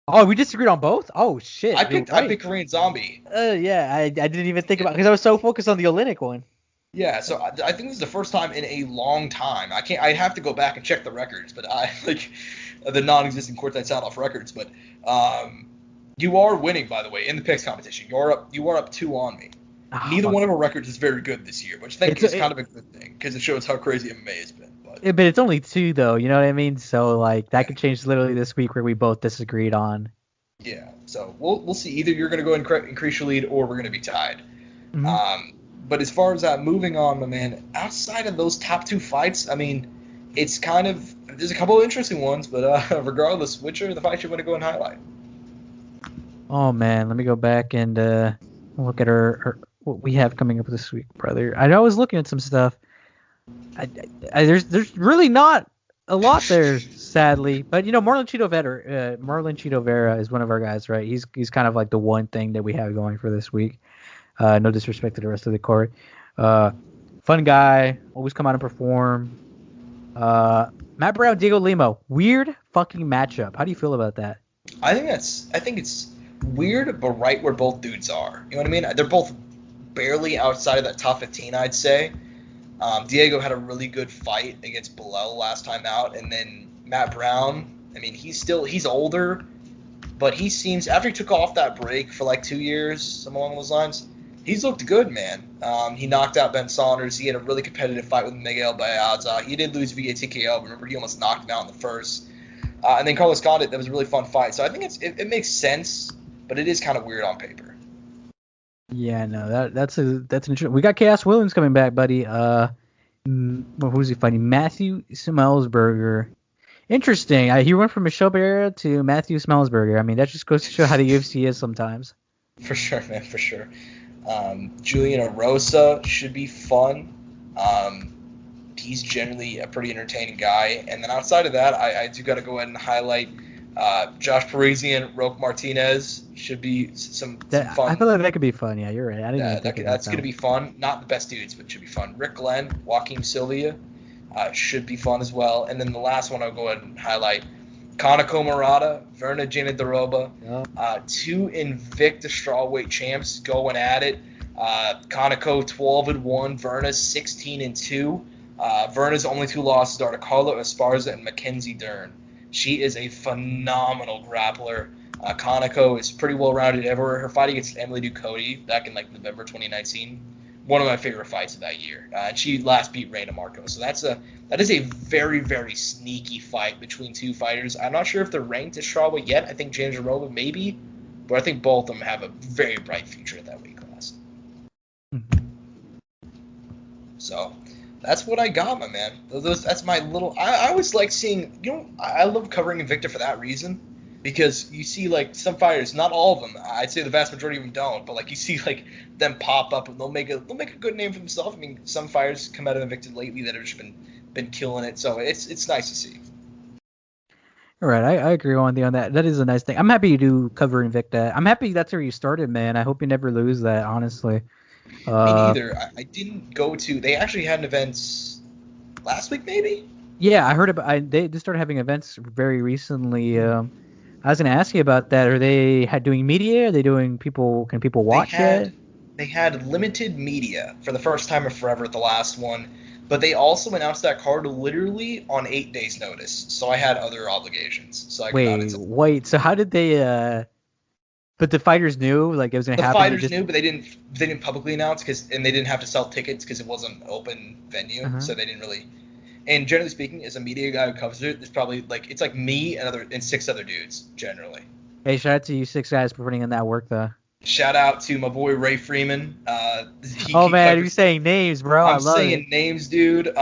Oh, we disagreed on both? Oh, shit.
I picked Korean Zombie.
Yeah, I didn't even think about it because I was so focused on the Olynyk one.
Yeah, so I think this is the first time in a long time. I'd have to go back and check the records, but I like the non-existent Courtside Soundoff records. But you are winning, by the way, in the picks competition. You are up 2 on me. Neither one of our records is very good this year, which I think is kind of a good thing because it shows how crazy MMA has been.
But it's only 2, though. You know what I mean? So like that could change literally this week where we both disagreed on.
Yeah. So we'll see. Either you're going to go and increase your lead, or we're going to be tied. Mm-hmm. But as far as that, moving on, my man, outside of those top 2 fights, I mean, it's kind of there's a couple of interesting ones, but regardless, which are the fights you want to go and highlight?
Oh man, let me go back and look at our what we have coming up this week, brother. I was looking at some stuff. There's really not a lot there, sadly. But Marlon Chito Vera is one of our guys, right? He's kind of like the one thing that we have going for this week. No disrespect to the rest of the court. Fun guy, always come out and perform. Matt Brown, Diego Lima, weird fucking matchup. How do you feel about that?
I think it's weird, but right where both dudes are. You know what I mean? They're both barely outside of that top 15, I'd say. Diego had a really good fight against Bilal last time out, and then Matt Brown, I mean, he's older, but he seems, after he took off that break for like 2 years, something along those lines, he's looked good, man. He knocked out Ben Saunders. He had a really competitive fight with Miguel Baeza. He did lose via TKO. Remember, he almost knocked him out in the first. And then Carlos Condit, that was a really fun fight. So I think it makes sense, but it is kind of weird on paper.
Yeah, no, that's an interesting. We got Chaos Williams coming back, buddy. Who's he fighting? Matthew Smellsberger. Interesting. He went from Michelle Barrera to Matthew Smellsberger. I mean, that just goes to show how the UFC is sometimes. For
sure, man, for sure. Julian Arosa should be fun. He's generally a pretty entertaining guy. And then outside of that, I do got to go ahead and highlight Josh Parisian, Roque Martinez should be some fun.
I feel like that could be fun. Yeah, you're right.
That's going to be fun. Not the best dudes, but it should be fun. Rick Glenn, Joaquim Silva should be fun as well. And then the last one I'll go ahead and highlight, Kanako Murata, Verna Jandiroba, 2 Invicta strawweight champs going at it. Kanako 12-1, Verna 16-2. Verna's only 2 losses are to Carla Esparza and Mackenzie Dern. She is a phenomenal grappler. Kanako is pretty well-rounded everywhere. Her fight against Emily Ducote back in November 2019, one of my favorite fights of that year. And she last beat Reina Marco. So that is a very, very sneaky fight between 2 fighters. I'm not sure if they're ranked as strawweight yet. I think Jandiroba maybe, but I think both of them have a very bright future at that weight class. Mm-hmm. So that's what I got, my man. That's my little. I always like seeing. I love covering Invicta for that reason, because you see some fighters, not all of them. I'd say the vast majority of them don't, but you see them pop up and they'll make a good name for themselves. I mean, some fighters come out of Invicta lately that have just been killing it. So it's nice to see.
All right, I agree on that. That is a nice thing. I'm happy you do cover Invicta. I'm happy that's where you started, man. I hope you never lose that, honestly.
Me neither. I didn't go to. They actually had an event last week, maybe.
Yeah, I heard about. They started having events very recently. I was going to ask you about that. Are they doing media? Are they doing people? Can people watch it?
They had limited media for the first time in forever at the last one, but they also announced that card literally on 8 days' notice. So I had other obligations. So I
wait. So how did they? But the fighters knew it was going to happen.
The fighters knew, but they didn't publicly announce and they didn't have to sell tickets because it wasn't an open venue, so they didn't really. And generally speaking, as a media guy who covers it, there's probably it's like me and 6 other dudes generally.
Hey, shout out to you 6 guys for putting in that work, though.
Shout out to my boy Ray Freeman,
Oh man, you're saying names, bro.
I'm saying names, dude.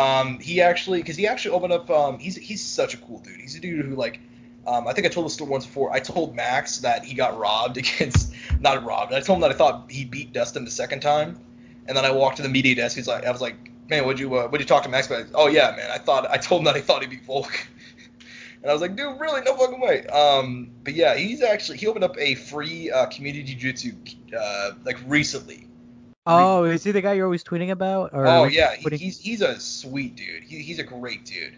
He actually opened up. He's such a cool dude. He's a dude who like, I think I told this story once before. I told Max that he got robbed against, not robbed. I told him that I thought he beat Dustin the second time, and then I walked to the media desk. I was like, man, what'd you talk to Max about? Oh yeah, man. I told him that I thought he beat Volk. And I was like, dude, really? No fucking way. But yeah, he opened up a free community jiu-jitsu like recently.
Oh, is he the guy you're always tweeting about? Or
oh yeah, he's a sweet dude. He's a great dude.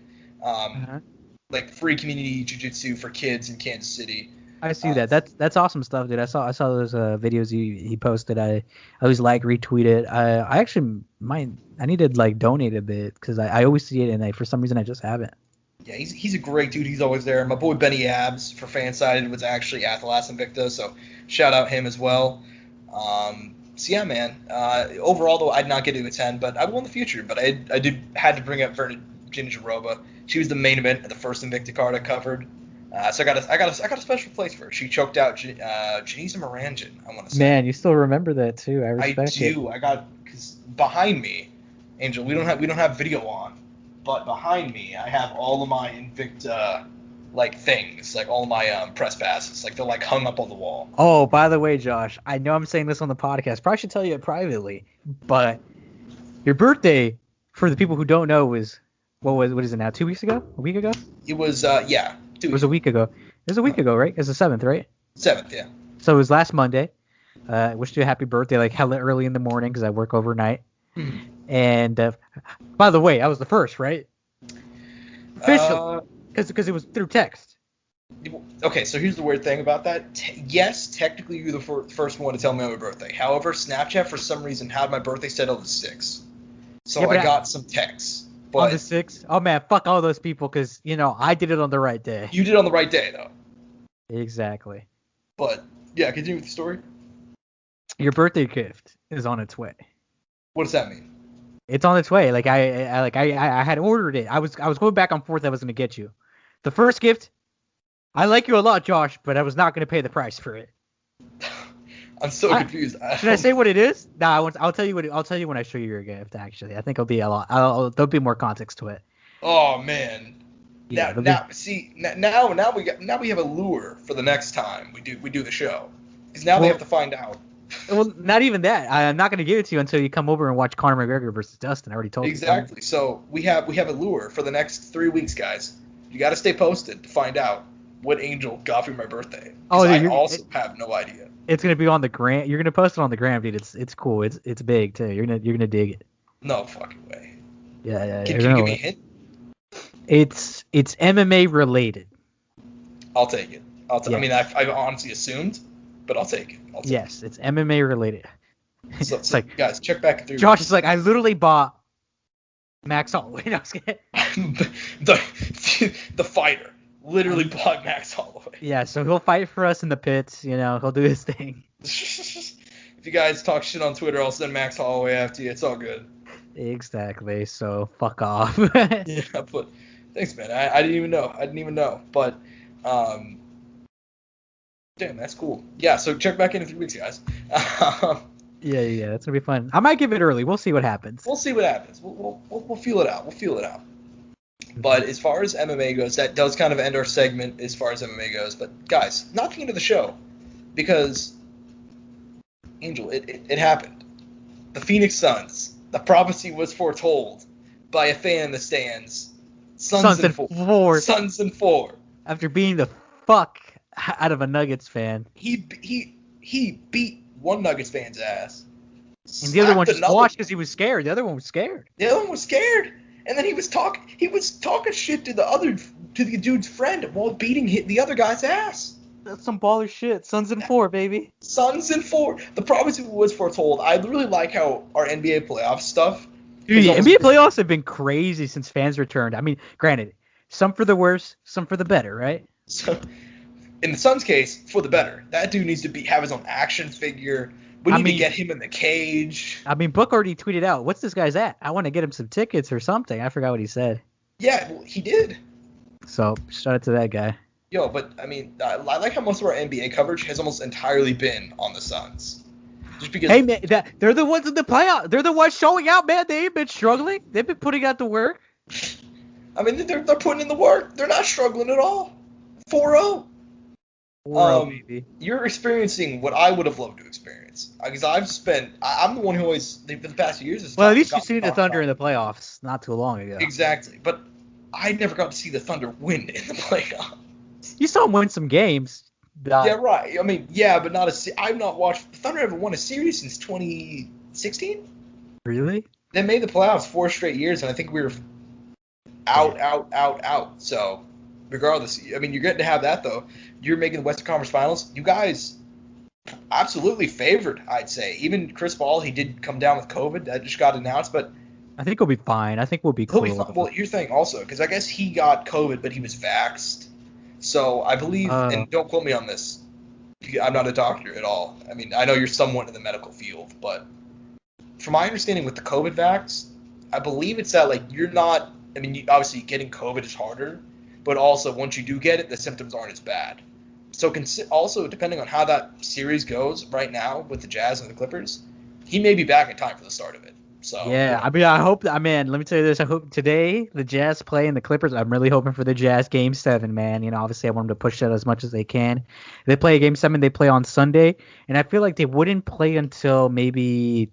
Like free community jiu-jitsu for kids in Kansas City.
I see that. That's awesome stuff, dude. I saw those videos he posted. I always retweet it. I actually I need to like donate a bit because I always see it and for some reason I just haven't.
Yeah, he's a great dude. He's always there. My boy Benny Abs for Fansided was actually at the last Invicta, so shout out him as well. So yeah, man. Overall, though, I'd not get to attend, but I will in the future. But I had to bring up Virginia Jaroba. She was the main event at the first Invicta card I covered. So I got a special place for her. She choked out Janisa Moranjan, I want to say. Man,
you still remember that too. I respect it.
I do. Because behind me, Angel, we don't have video on. But behind me, I have all of my Invicta, like, things, like all of my press passes. Like, they're, like, hung up on the wall.
Oh, by the way, Josh, I know I'm saying this on the podcast. Probably should tell you it privately. But your birthday, for the people who don't know, was, what is it now, 2 weeks ago? A week ago?
It was, yeah, 2 weeks.
It was a week ago. It was a week ago, right? It was the 7th, right?
7th, yeah.
So it was last Monday. I wished you a happy birthday, like, hella early in the morning because I work overnight. And, by the way, I was the first, right? Officially. Because it was through text.
Okay, so here's the weird thing about that. Yes, technically you're the first one to tell me my birthday. However, Snapchat, for some reason, had my birthday set on the 6th. So yeah, I got some texts. But
on the 6th? Oh, man, fuck all those people because, I did it on the right day.
You did it on the right day, though.
Exactly.
But, yeah, continue with the story.
Your birthday gift is on its way.
What does that mean?
It's on its way. Like I had ordered it. I was going back and forth. I was gonna get you the first gift. I like you a lot, Josh, but I was not gonna pay the price for it.
I'm so confused.
Should I say what it is? Nah, I'll tell you what. I'll tell you when I show you your gift. Actually, I think it'll be a lot. There'll be more context to it.
Oh man. Yeah, now we have a lure for the next time we do the show because now they have to find out.
Well, not even that. I'm not going to give it to you until you come over and watch Conor McGregor versus Dustin. I already told you.
Exactly. So we have a lure for the next 3 weeks, guys. You got to stay posted to find out what Angel got for my birthday. Oh, I also have no idea.
It's going to be on the gram. You're going to post it on the gram, dude. It's cool. It's big too. You're gonna dig it.
No fucking way.
Yeah.
Can you give me a hint?
It's MMA related.
I'll take it. I mean, I honestly assumed. But I'll take it.
Yes, it's MMA related.
So it's like, guys, check back through.
Josh is like, I literally bought Max Holloway.
The fighter literally bought Max Holloway.
Yeah, so he'll fight for us in the pits. He'll do his thing.
If you guys talk shit on Twitter, I'll send Max Holloway after you. It's all good.
Exactly. So fuck off.
Yeah, but thanks, man. I didn't even know. But damn, that's cool. Yeah, so check back in 3 weeks, guys.
Yeah, that's gonna be fun. I might give it early. We'll see what happens.
We'll feel it out. But as far as MMA goes, that does kind of end our segment as far as MMA goes. But guys, not the end of the show, because Angel, it happened. The Phoenix Suns. The prophecy was foretold by a fan in the stands. Suns in four. Suns in 4.
After being the fuck out of a Nuggets fan.
He beat one Nuggets fan's ass.
And the other one just watched because he was scared. The other one was scared.
And then he was talking shit to the dude's friend while beating the other guy's ass.
That's some baller shit. Suns in 4, baby.
Suns in 4. The prophecy was foretold. I really like how our NBA playoff stuff.
Dude, NBA playoffs have been crazy since fans returned. I mean, granted, some for the worse, some for the better, right?
So, in the Suns' case, for the better. That dude needs to have his own action figure. We need to get him in the cage.
I mean, Book already tweeted out, what's this guy's at? I want to get him some tickets or something. I forgot what he said.
Yeah, well, he did.
So, shout out to that guy.
Yo, but, I mean, I like how most of our NBA coverage has almost entirely been on the Suns. Just because.
Hey man, they're the ones in the playoff. They're the ones showing out, man. They ain't been struggling. They've been putting out the work.
I mean, they're putting in the work. They're not struggling at all. 4-0.
4-0, baby.
You're experiencing what I would have loved to experience. Because I'm the one who always, for the past few years,
Well, at least you've seen the Thunder in the playoffs not too long ago.
Exactly. But I never got to see the Thunder win in the playoffs.
You saw them win some games.
Yeah, right. I mean, yeah, but I've not watched the Thunder ever won a series since 2016.
Really?
They made the playoffs 4 straight years, and I think we were out. So, regardless, I mean, you're getting to have that, though. You're making the Western Conference Finals. You guys absolutely favored, I'd say. Even Chris Paul, he did come down with COVID. That just got announced, but
I think he'll be fine. I think we'll be cool.
Well, here's the thing also, because I guess he got COVID, but he was vaxxed. So I believe, and don't quote me on this, I'm not a doctor at all. I mean, I know you're somewhat in the medical field, but from my understanding with the COVID vax, I believe it's that, like, you're not, I mean, obviously getting COVID is harder, but also once you do get it, the symptoms aren't as bad. So also, depending on how that series goes right now with the Jazz and the Clippers, he may be back in time for the start of it. So
yeah, I mean, I hope. I mean, let me tell you this. I hope today the Jazz play in the Clippers. I'm really hoping for the Jazz Game 7, man. You know, obviously I want them to push that as much as they can. If they play a Game 7, they play on Sunday, and I feel like they wouldn't play until maybe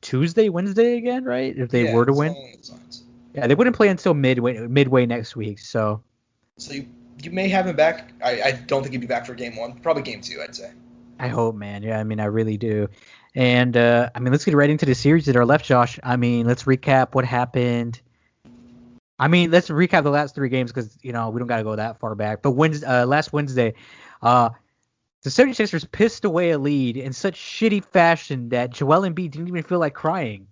Tuesday, Wednesday again, right? If they were to win. Yeah, they wouldn't play until midway next week. So
you may have him back. I don't think he'd be back for Game 1. Probably Game 2, I'd say.
I hope, man. Yeah, I mean, I really do. And, I mean, let's get right into the series that are left, Josh. I mean, let's recap what happened. I mean, let's recap the last 3 games because, you know, we don't got to go that far back. But last Wednesday, the 76ers pissed away a lead in such shitty fashion that Joel Embiid didn't even feel like crying.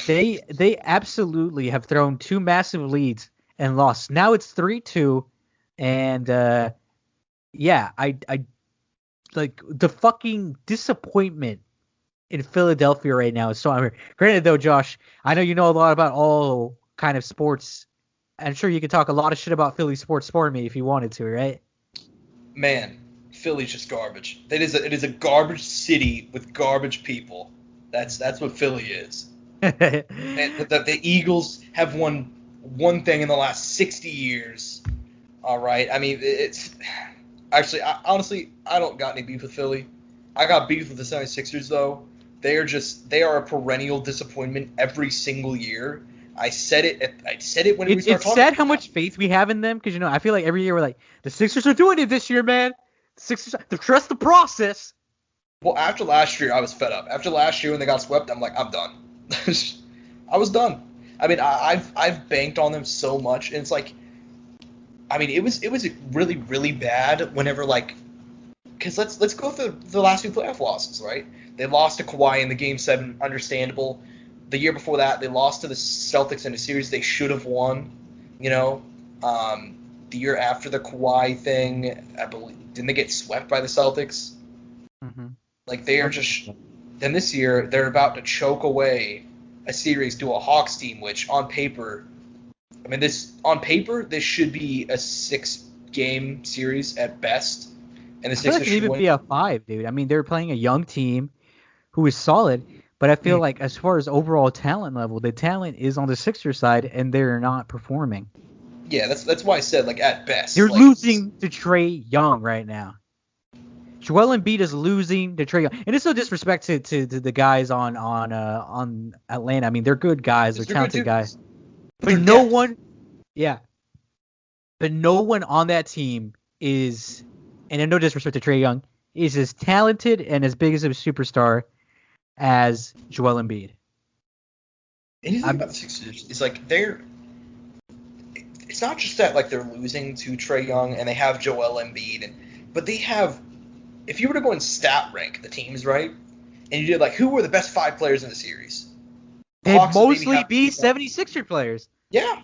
They absolutely have thrown 2 massive leads and lost. Now it's 3-2. And, yeah, I like the fucking disappointment in Philadelphia right now is so unreal. Granted, though, Josh, I know you know a lot about all kind of sports. I'm sure you could talk a lot of shit about Philly sports for me if you wanted to, right?
Man, Philly's just garbage. It is a garbage city with garbage people. That's what Philly is. And the Eagles have won one thing in the last 60 years. All right, I mean it's. Actually, honestly, I don't got any beef with Philly. I got beef with the 76ers, though. They are a perennial disappointment every single year. I said it when we started talking.
It's sad how much faith we have in them because, you know, I feel like every year we're like, the Sixers are doing it this year, man. The Sixers, they trust the process.
Well, after last year, I was fed up. After last year when they got swept, I'm like, I'm done. I was done. I mean, I've banked on them so much, and it's like, I mean, it was really, really bad whenever, like, because let's go through the last 2 playoff losses, right? They lost to Kawhi in the Game 7, understandable. The year before that, they lost to the Celtics in a series they should have won, you know. The year after the Kawhi thing, I believe, didn't they get swept by the Celtics?
Mm-hmm.
Like, they are just – then this year, they're about to choke away a series to a Hawks team, which on paper – I mean, this should be a 6-game series at best, and the Sixers
should even be a 5, dude. I mean, they're playing a young team who is solid, but I feel like as far as overall talent level, the talent is on the Sixers side, and they're not performing.
Yeah, that's why I said, like, at best.
They're losing to Trae Young right now. Joel Embiid is losing to Trae Young, and it's no disrespect to the guys on Atlanta. I mean, they're good guys, they're talented guys. But no one on that team is, and no disrespect to Trae Young, is as talented and as big as a superstar as Joel Embiid.
Anything about the Sixers is like it's not just that like they're losing to Trae Young and they have Joel Embiid, but they have, if you were to go and stat rank the teams, right, and you did like who were the best 5 players in the series,
they'd mostly be 76er players.
Yeah.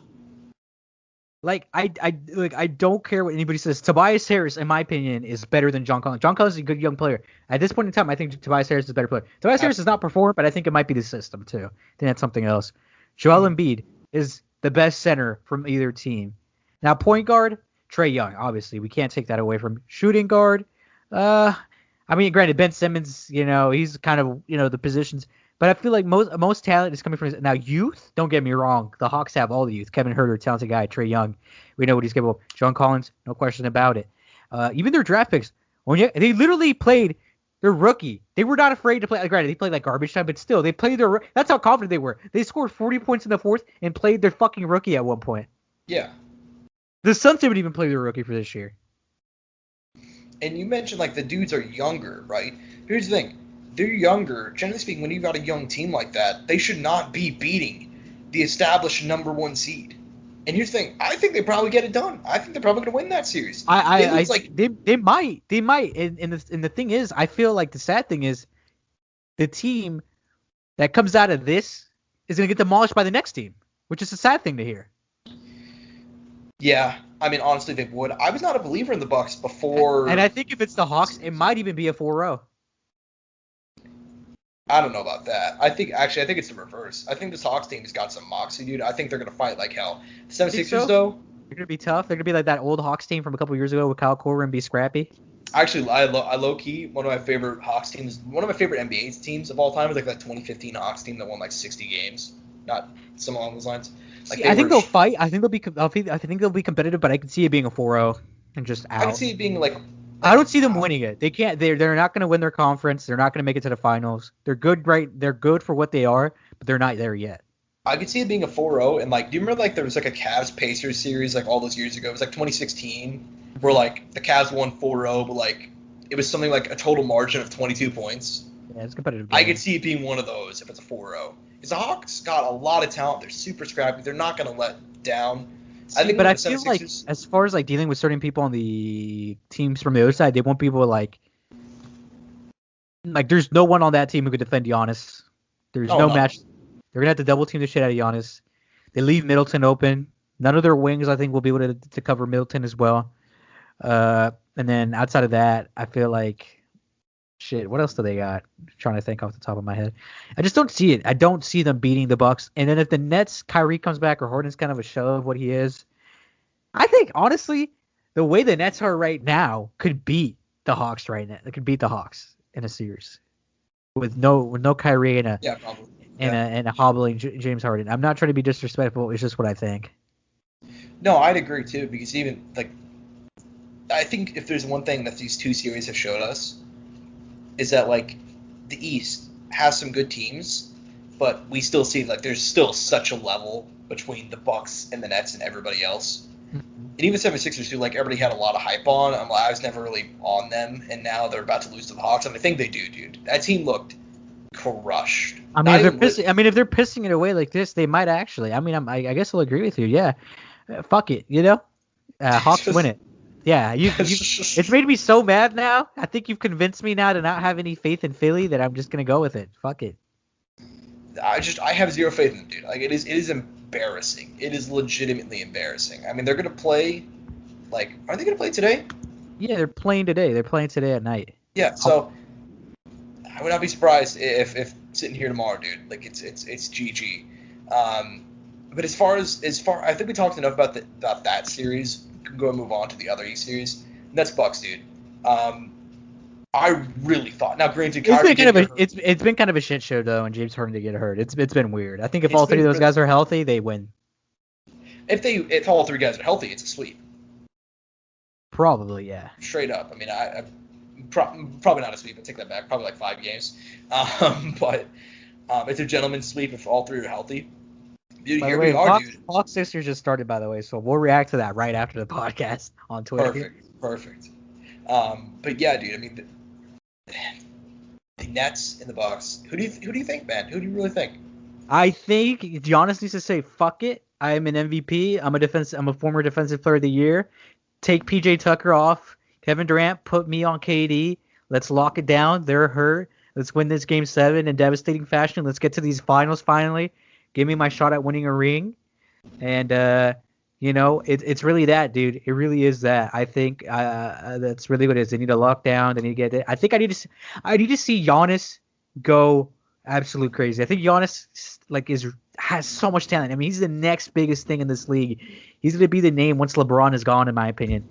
Like I don't care what anybody says. Tobias Harris, in my opinion, is better than John Collins. John Collins is a good young player. At this point in time, I think Tobias Harris is a better player. Tobias Harris does not perform, but I think it might be the system too. I think that's something else. Joel Embiid is the best center from either team. Now, point guard, Trae Young. Obviously, we can't take that away from shooting guard. I I mean, granted, Ben Simmons, he's kind of, the positions. But I feel like most talent is coming from now youth. Don't get me wrong. The Hawks have all the youth. Kevin Huerter, talented guy. Trae Young, we know what he's capable of. John Collins, no question about it. Even their draft picks, they literally played their rookie. They were not afraid to play. Granted, they played like garbage time, but still, they played their. That's how confident they were. They scored 40 points in the fourth and played their fucking rookie at one point.
Yeah.
The Suns didn't even play their rookie for this year.
And you mentioned like the dudes are younger, right? Here's the thing. They're younger. Generally speaking, when you've got a young team like that, they should not be beating the established number 1 seed. And here's the thing. I think they probably get it done. I think they're probably going to win that series.
They might. And the thing is, I feel like the sad thing is the team that comes out of this is going to get demolished by the next team, which is a sad thing to hear.
Yeah. I mean, honestly, they would. I was not a believer in the Bucks before.
And I think if it's the Hawks, it might even be a 4-0.
I don't know about that. I think it's the reverse. I think this Hawks team has got some moxie, dude. I think they're going to fight like hell. The 76ers, though.
They're going to be tough. They're going to be like that old Hawks team from a couple years ago with Kyle Korver and be scrappy.
Actually, I low-key, one of my favorite Hawks teams, one of my favorite NBA teams of all time is like that 2015 Hawks team that won like 60 games. Not some along those lines. Like
I think they'll fight. I think they'll be competitive, but I can see it being a 4-0 and just out.
I can see it being like
I don't see them winning it. They can't. They're not going to win their conference. They're not going to make it to the finals. They're good, right? They're good for what they are, but they're not there yet.
I could see it being a 4-0, and like, do you remember like there was like a Cavs Pacers series like all those years ago? It was like 2016, where like the Cavs won 4-0, but like it was something like a total margin of 22 points.
Yeah, it's a competitive game.
I could see it being one of those if it's a 4-0. Because the Hawks got a lot of talent. They're super scrappy. They're not going to let down. I feel
like as far as like dealing with certain people on the teams from the other side, they want people like there's no one on that team who could defend Giannis. There's no match. They're gonna have to double team the shit out of Giannis. They leave Middleton open. None of their wings, I think, will be able to cover Middleton as well. And then outside of that, I feel like shit. What else do they got? I'm trying to think off the top of my head. I just don't see it. I don't see them beating the Bucks. And then if the Nets, Kyrie comes back or Harden's kind of a show of what he is, I think honestly, the way the Nets are right now could beat the Hawks right now. They could beat the Hawks in a series with no Kyrie and a hobbling James Harden. I'm not trying to be disrespectful. It's just what I think.
No, I'd agree too, because even like I think if there's one thing that these two series have showed us is that like the East has some good teams, but we still see like there's still such a level between the Bucks and the Nets and everybody else. And even 76ers too, like everybody had a lot of hype on. I was never really on them, and now they're about to lose to the Hawks, and I think they do, dude. That team looked crushed.
I mean, if they're pissing it away like this, they might actually. I mean, I guess I'll agree with you. Yeah, fuck it, Hawks win it. Yeah, it's made me so mad now. I think you've convinced me now to not have any faith in Philly that I'm just gonna go with it. Fuck it.
I have zero faith in them, dude. Like it is embarrassing. It is legitimately embarrassing. I mean, they're gonna play. Like, are they gonna play today?
Yeah, they're playing today. They're playing today at night.
Yeah, so I would not be surprised if sitting here tomorrow, dude. Like it's GG. But as far I think we talked enough about that series. We can go and move on to the other East series. And that's Bucks, dude. I really thought. Now, granted,
it's been kind of a shit show though, and James Harden to get hurt. It's been weird. I think if all three of those guys are healthy, they win.
If all three guys are healthy, it's a sweep.
Probably, yeah.
Straight up. I mean, probably not a sweep. I take that back. Probably like 5 games. But it's a gentleman's sweep if all three are healthy. Dude,
by the way, Hawks Sixers just started, by the way, so we'll react to that right after the podcast on Twitter.
Perfect. But yeah, dude. I mean, the Nets and the Bucks. Who do you think, man? Who do you really think?
I think Giannis needs to say, "Fuck it. I am an MVP. I'm a former Defensive Player of the Year. Take PJ Tucker off. Kevin Durant, put me on KD. Let's lock it down. They're hurt. Let's win this Game 7 in devastating fashion. Let's get to these finals finally. Give me my shot at winning a ring." And it's really that, dude. It really is that. I think that's really what it is. They need to lock down. They need to get it. I think I need to see Giannis go absolute crazy. I think Giannis has so much talent. I mean, he's the next biggest thing in this league. He's going to be the name once LeBron is gone, in my opinion.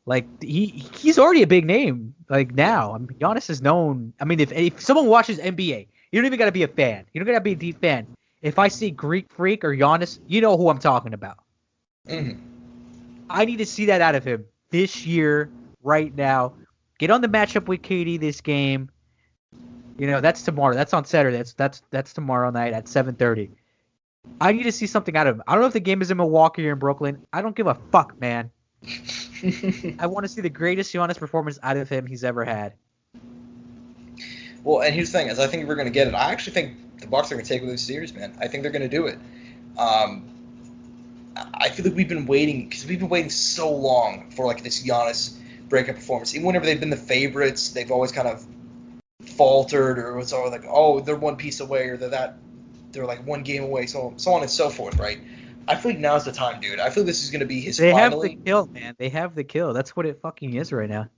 Like he's already a big name. Like now, I mean, Giannis is known. I mean, if someone watches NBA, you don't even gotta be a fan. You don't gotta be a deep fan. If I see Greek Freak or Giannis, you know who I'm talking about.
Mm-hmm.
I need to see that out of him this year, right now. Get on the matchup with KD this game. You know, that's tomorrow. That's on Saturday. That's tomorrow night at 7:30. I need to see something out of him. I don't know if the game is in Milwaukee or in Brooklyn. I don't give a fuck, man. I want to see the greatest Giannis performance out of him he's ever had.
Well, and here's the thing: is I think we're going to get it. I actually think the Bucks are going to take over this series, man. I think they're going to do it. I feel like we've been waiting so long for like this Giannis breakout performance. Even whenever they've been the favorites, they've always kind of faltered, or it's always like, oh, they're one piece away, or they're like one game away, so on and so forth, right? I feel like now's the time, dude. I feel this is going to be his
They
finally.
have the kill, man. They have the kill. That's what it fucking is right now.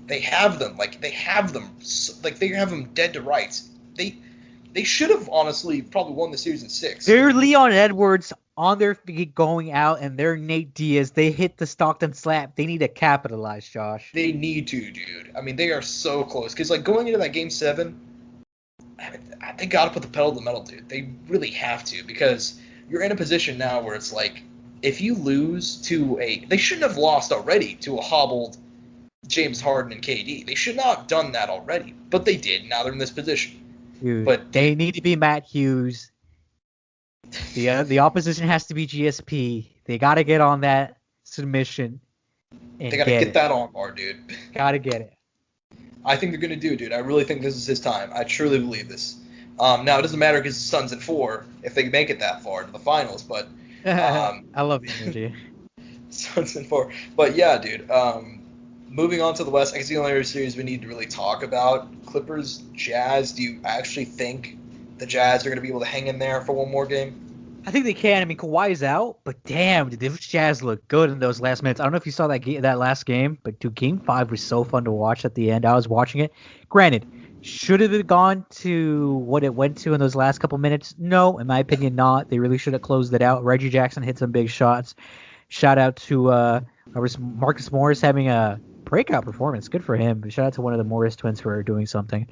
They have them. They have them dead to rights. They should have honestly probably won the series in 6.
They're Leon Edwards on their feet going out, and they're Nate Diaz. They hit the Stockton slap. They need to capitalize, Josh.
They need to, dude. I mean, they are so close. Because like going into that game 7, they got to put the pedal to the metal, dude. They really have to, because you're in a position now where it's like, if you lose to they shouldn't have lost already to a hobbled James Harden and KD. They should not have done that already, but they did. Now they're in this position.
Dude,
but
they need to be Matt Hughes. The opposition has to be GSP. They got to get on that submission.
They got to get that on bar, dude.
Got to get it.
I think they're going to do, dude. I really think this is his time. I truly believe this. Now, it doesn't matter because the Suns in 4 if they make it that far to the finals, but...
I love the energy.
Suns in 4. But, yeah, dude. Moving on to the West, I guess the only other series we need to really talk about, Clippers, Jazz. Do you actually think the Jazz are going to be able to hang in there for one more game?
I think they can. I mean, Kawhi's out, but damn, did those Jazz look good in those last minutes. I don't know if you saw that last game, but dude, Game 5 was so fun to watch at the end. I was watching it. Granted, should have it gone to what it went to in those last couple minutes? No, in my opinion, not. They really should have closed it out. Reggie Jackson hit some big shots. Shout out to Marcus Morris having a breakout performance. Good for him. Shout out to one of the Morris twins for doing something.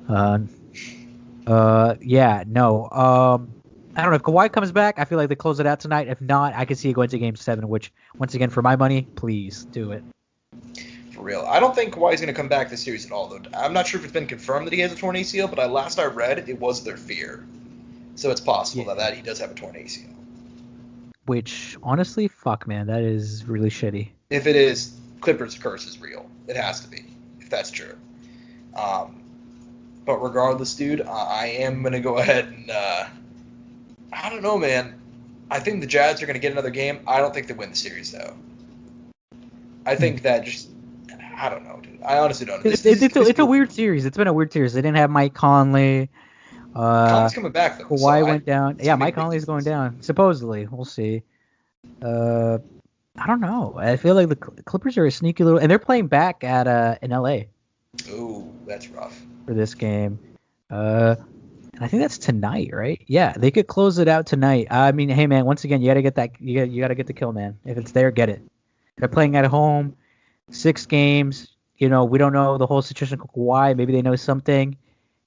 I don't know if Kawhi comes back. I feel like they close it out tonight. If not, I could see it going to Game 7, which, once again, for my money, please do it.
For real. I don't think Kawhi's going to come back this series at all, though. I'm not sure if it's been confirmed that he has a torn ACL, but last I read, it was their fear. So it's possible that he does have a torn ACL.
Which, honestly, fuck, man, that is really shitty.
If it is, Clippers' curse is real. It has to be, if that's true. But regardless, dude, I am going to go ahead and... I don't know, man. I think the Jazz are going to get another game. I don't think they win the series, though. I think that just... I don't know, dude. I honestly don't know.
It's a weird series. It's been a weird series. They didn't have Mike Conley.
Conley's coming back, though.
Kawhi went down. Yeah, Mike Conley's going down. Supposedly. We'll see. I don't know. I feel like the Clippers are a sneaky little... And they're playing back at in L.A.
Ooh, that's rough.
For this game. And I think that's tonight, right? Yeah, they could close it out tonight. I mean, hey man, once again, you gotta get that. You gotta get the kill, man. If it's there, get it. They're playing at home, 6 games. You know, we don't know the whole situation of Kawhi. Maybe they know something.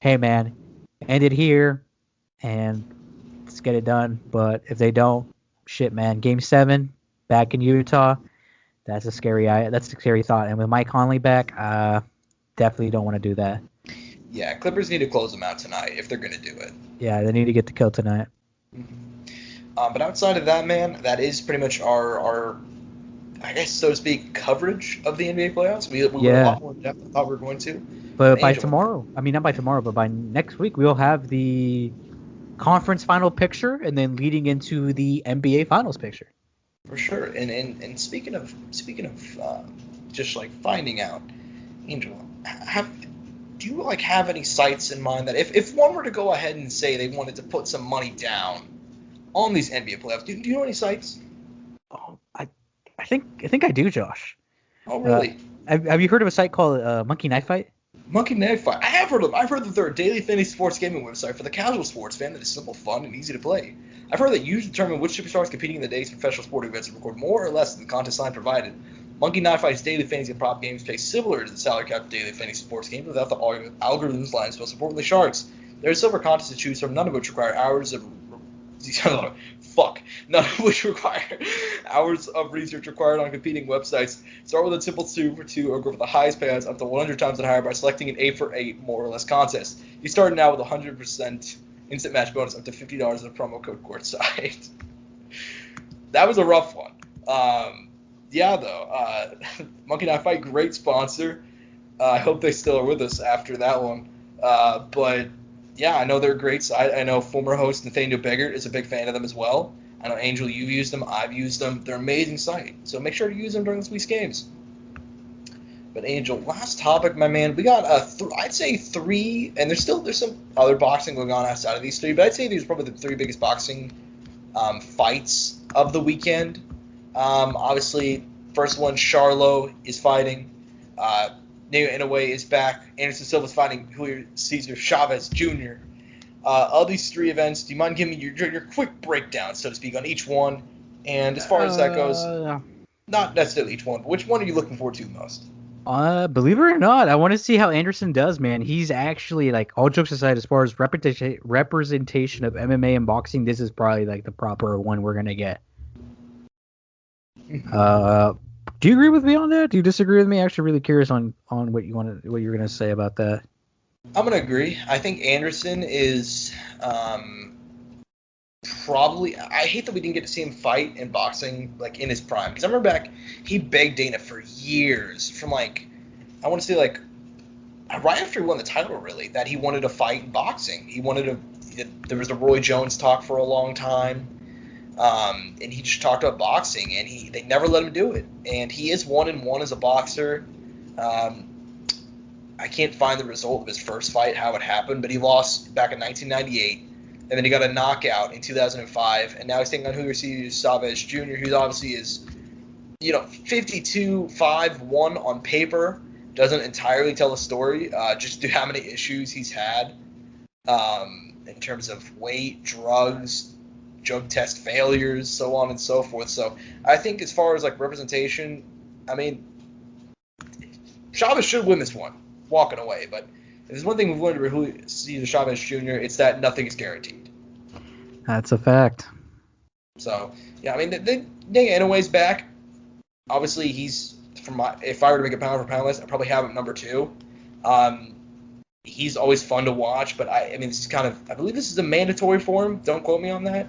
Hey man, end it here, and let's get it done. But if they don't, shit, man. Game 7, back in Utah. That's a scary thought. And with Mike Conley back, definitely don't want to do that.
Yeah, Clippers need to close them out tonight if they're going to do it.
Yeah, they need to get the kill tonight.
Mm-hmm. But outside of that, man, that is pretty much our I guess, so to speak, coverage of the NBA playoffs. We went a lot more in depth than I thought we were going to.
But by tomorrow, not by tomorrow, but by next week, we'll have the conference final picture and then leading into the NBA finals picture.
For sure. And speaking of just like finding out, Angel, do you like have any sites in mind that if one were to go ahead and say they wanted to put some money down on these NBA playoffs, do you know any sites?
Oh, I think I do, Josh.
Oh, really?
Have you heard of a site called Monkey Knife Fight?
Monkey Knife Fight. I have heard of them. I've heard that they're a daily fantasy sports gaming website for the casual sports fan that is simple, fun, and easy to play. I've heard that you determine which superstars competing in the day's professional sporting events and record more or less than the contest line provided. Monkey Knife Fight's daily fantasy and prop games play similar to the salary cap daily fantasy sports games without the algorithms, lines, most importantly, sharks. There are silver contests to choose from, none of which require hours of research required on competing websites. Start with a simple 2 for 2 or go for the highest payouts up to 100 times and higher by selecting an 8 for 8 more or less contest. You start now with a 100% instant match bonus up to $50 with a promo code Courtside. That was a rough one. Monkey Knife Fight, great sponsor. I hope they still are with us after that one. But yeah, I know they're a great site. I know former host Nathaniel Beggart is a big fan of them as well. I know, Angel, you've used them. I've used them. They're an amazing site. So make sure to use them during this week's games. But Angel, last topic, my man. We got I'd say 3, and there's some other boxing going on outside of these 3, but I'd say these are probably the 3 biggest boxing fights of the weekend. Obviously, first one, Charlo is fighting. Neo Inoue is back. Anderson Silva's fighting Julio Cesar Chavez Jr. Of these 3 events, do you mind giving me your quick breakdown, so to speak, on each one? And as far as that goes, not necessarily each one, but which one are you looking forward to most?
Believe it or not, I want to see how Anderson does, man. He's actually, like, all jokes aside, as far as representation of MMA and boxing, this is probably, like, the proper one we're going to get. Do you agree with me on that? Do you disagree with me? I'm actually really curious on what you're gonna say about that.
I'm gonna agree. I think Anderson is probably. I hate that we didn't get to see him fight in boxing like in his prime, because I remember back he begged Dana for years, from like I want to say like right after he won the title, really, that he wanted to fight in boxing. He wanted to. There was the Roy Jones talk for a long time. And he just talked about boxing, and they never let him do it. And he is 1-1 as a boxer. I can't find the result of his first fight, how it happened, but he lost back in 1998, and then he got a knockout in 2005, and now he's taking on Julio Cesar Chavez Jr., who obviously is, 52-5-1 on paper. Doesn't entirely tell the story, just through how many issues he's had in terms of weight, drugs, drug test failures, so on and so forth. So I think as far as like representation, I mean, Chavez should win this one, walking away. But if there's one thing we've learned about Julio Cesar Chavez Jr., it's that nothing is guaranteed.
That's a fact.
So yeah, I mean, Inoue's back. Obviously, he's if I were to make a pound for pound list, I'd probably have him number 2. He's always fun to watch, but I mean, this is kind of, I believe this is a mandatory for him. Don't quote me on that.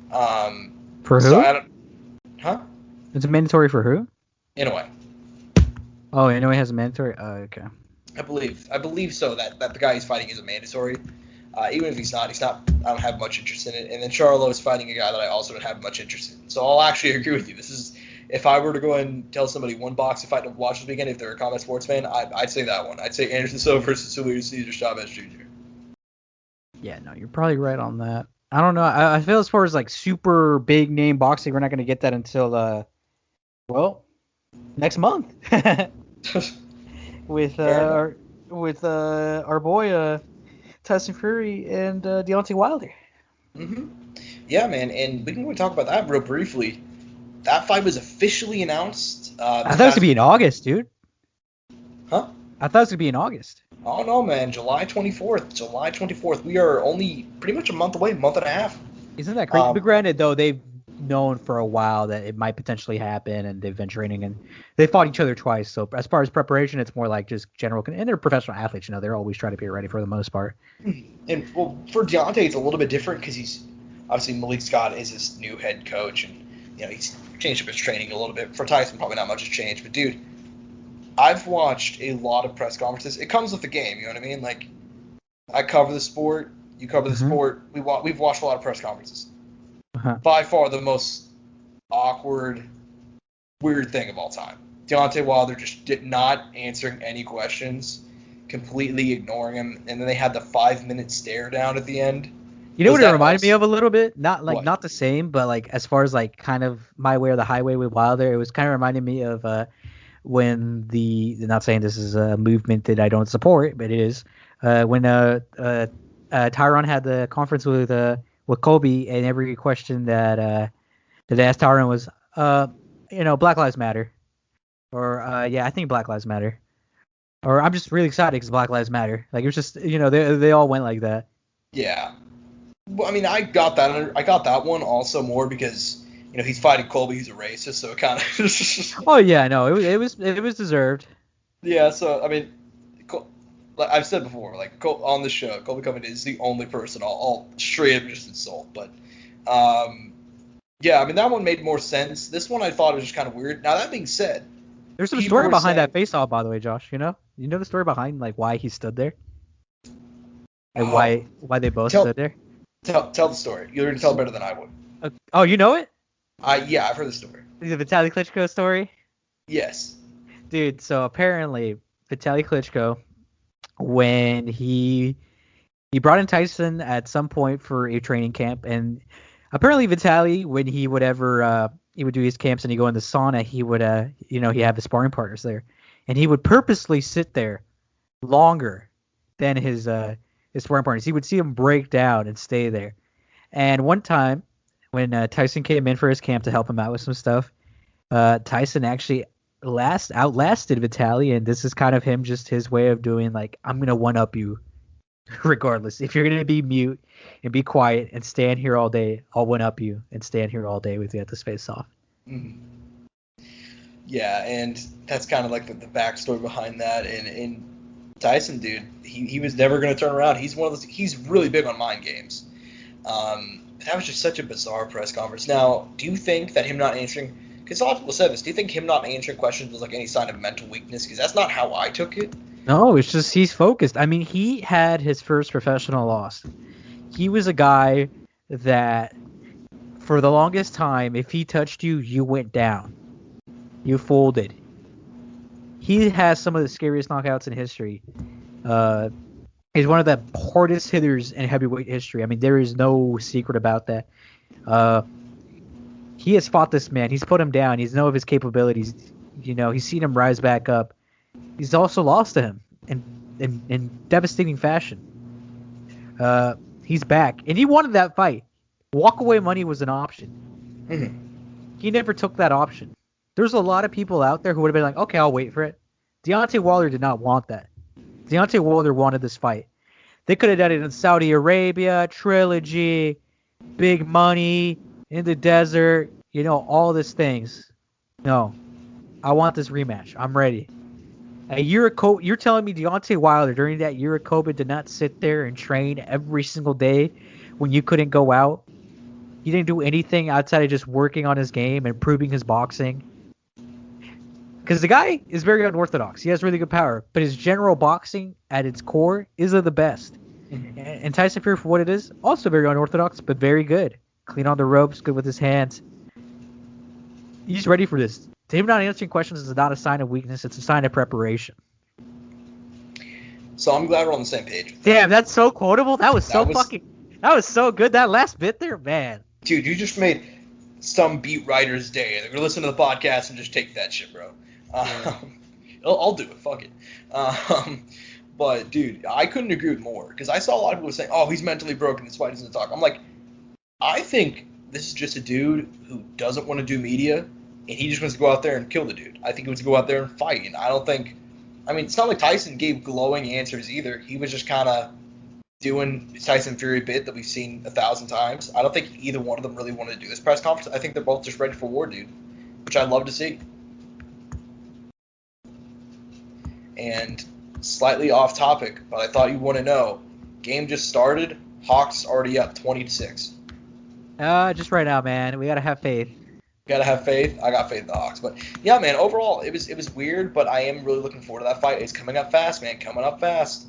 For who?
So
It's a mandatory for who?
Inoue.
Oh, Inoue has a mandatory? Okay.
I believe so, that the guy he's fighting is a mandatory. Even if he's not, I don't have much interest in it. And then Charlo is fighting a guy that I also don't have much interest in. So I'll actually agree with you. This is, if I were to go and tell somebody one boxing fight to watch this weekend, if they're a combat sports fan, I'd say that one. I'd say Anderson Silva versus Julio Cesar Chavez Jr.
Yeah, no, you're probably right on that. I don't know. I feel as far as like super big name boxing, we're not going to get that until next month with our boy Tyson Fury and Deontay Wilder.
Mm-hmm. Yeah, man, and we can go talk about that real briefly. That fight was officially announced.
I thought it was gonna be in August, dude.
Huh?
I thought it was gonna be in August.
Oh no, man! July 24th. We are only pretty much a month away, month and a half.
Isn't that crazy? But granted, though, they've known for a while that it might potentially happen, and they've been training, and they fought each other twice. So as far as preparation, it's more like just general. And they're professional athletes, they're always trying to be ready for the most part.
And well, for Deontay, it's a little bit different because he's obviously Malik Scott is his new head coach, and he's changed up his training a little bit. For Tyson, probably not much has changed, but dude, I've watched a lot of press conferences. It comes with the game, you know what I mean? Like, I cover the sport, you cover the sport. We've watched a lot of press conferences. By far the most awkward, weird thing of all time. Deontay Wilder just not answering any questions, completely ignoring him, and then they had the 5-minute stare down at the end.
You know what it reminded me of a little bit? Not the same, but like as far as like kind of My Way or the Highway with Wilder, it was kind of reminding me of when not saying this is a movement that I don't support, but it is when Tyron had the conference with Kobe, and every question that they asked Tyron was Black Lives Matter. Or yeah, I think Black Lives Matter. Or I'm just really excited because Black Lives Matter. Like it was just they all went like that.
Yeah. Well, I mean, I got that one also more because he's fighting Colby, he's a racist, so it kind of.
Oh yeah, no, it was deserved.
Yeah, so I mean, like I've said before, like on the show, Colby Covington is the only person I'll straight up just insult. But yeah, I mean that one made more sense. This one I thought was just kind of weird. Now that being said,
there's some story behind that face-off, by the way, Josh. You know the story behind like why he stood there, and why they both stood there.
Tell the story. You're gonna tell it better than I would.
Oh, you know it?
Yeah, I've heard the story.
The Vitaly Klitschko story?
Yes.
Dude, so apparently Vitaly Klitschko, when he brought in Tyson at some point for a training camp, and apparently Vitaly, when he would he would do his camps and he'd go in the sauna, he would he have his sparring partners there, and he would purposely sit there longer than his sparring partners. He would see him break down and stay there. And one time when Tyson came in for his camp to help him out with some stuff, Tyson actually outlasted Vitaly, and this is kind of his way of doing like, I'm gonna one up you regardless. If you're gonna be mute and be quiet and stand here all day, I'll one up you and stand here all day with you at this face off.
Mm-hmm. Yeah, and that's kind of like the backstory behind that. And Tyson, dude, he was never gonna turn around. He's one of those. He's really big on mind games. That was just such a bizarre press conference. Now, do you think that him not answering? Because a lot of people said this. Do you think him not answering questions was like any sign of mental weakness? Because that's not how I took it.
No, it's just he's focused. I mean, he had his first professional loss. He was a guy that, for the longest time, if he touched you, you went down. You folded. He has some of the scariest knockouts in history. He's one of the hardest hitters in heavyweight history. I mean, there is no secret about that. He has fought this man. He's put him down. He's know of his capabilities. He's seen him rise back up. He's also lost to him in devastating fashion. He's back, and he wanted that fight. Walk-away money was an option.
Mm-hmm.
He never took that option. There's a lot of people out there who would have been like, okay, I'll wait for it. Deontay Wilder did not want that. Deontay Wilder wanted this fight. They could have done it in Saudi Arabia, trilogy, big money, in the desert, all these things. No. I want this rematch. I'm ready. You're telling me Deontay Wilder during that year of COVID did not sit there and train every single day when you couldn't go out? He didn't do anything outside of just working on his game and improving his boxing? Because the guy is very unorthodox. He has really good power, but his general boxing at its core is of the best. Mm-hmm. And Tyson Fury, for what it is, also very unorthodox, but very good. Clean on the ropes, good with his hands. He's ready for this. Him not answering questions is not a sign of weakness. It's a sign of preparation.
So I'm glad we're on the same page.
Damn, that's so quotable. That was so good. That last bit there, man.
Dude, you just made some beat writer's day. They're going to listen to the podcast and just take that shit, bro. I'll do it. Fuck it. But, dude, I couldn't agree with more. Because I saw a lot of people saying, oh, he's mentally broken. This fight doesn't talk. I'm like, I think this is just a dude who doesn't want to do media. And he just wants to go out there and kill the dude. I think he wants to go out there and fight. And I don't think... I mean, it's not like Tyson gave glowing answers either. He was just kind of doing his Tyson Fury bit that we've seen 1,000 times. I don't think either one of them really wanted to do this press conference. I think they're both just ready for war, dude. Which I'd love to see. And slightly off topic, but I thought you'd want to know. Game just started. Hawks already up 20-6.
Just right now, man. We got to have faith.
Gotta have faith. I got faith in the Hawks. But yeah, man, overall it was weird, but I am really looking forward to that fight. It's coming up fast, man. Coming up fast.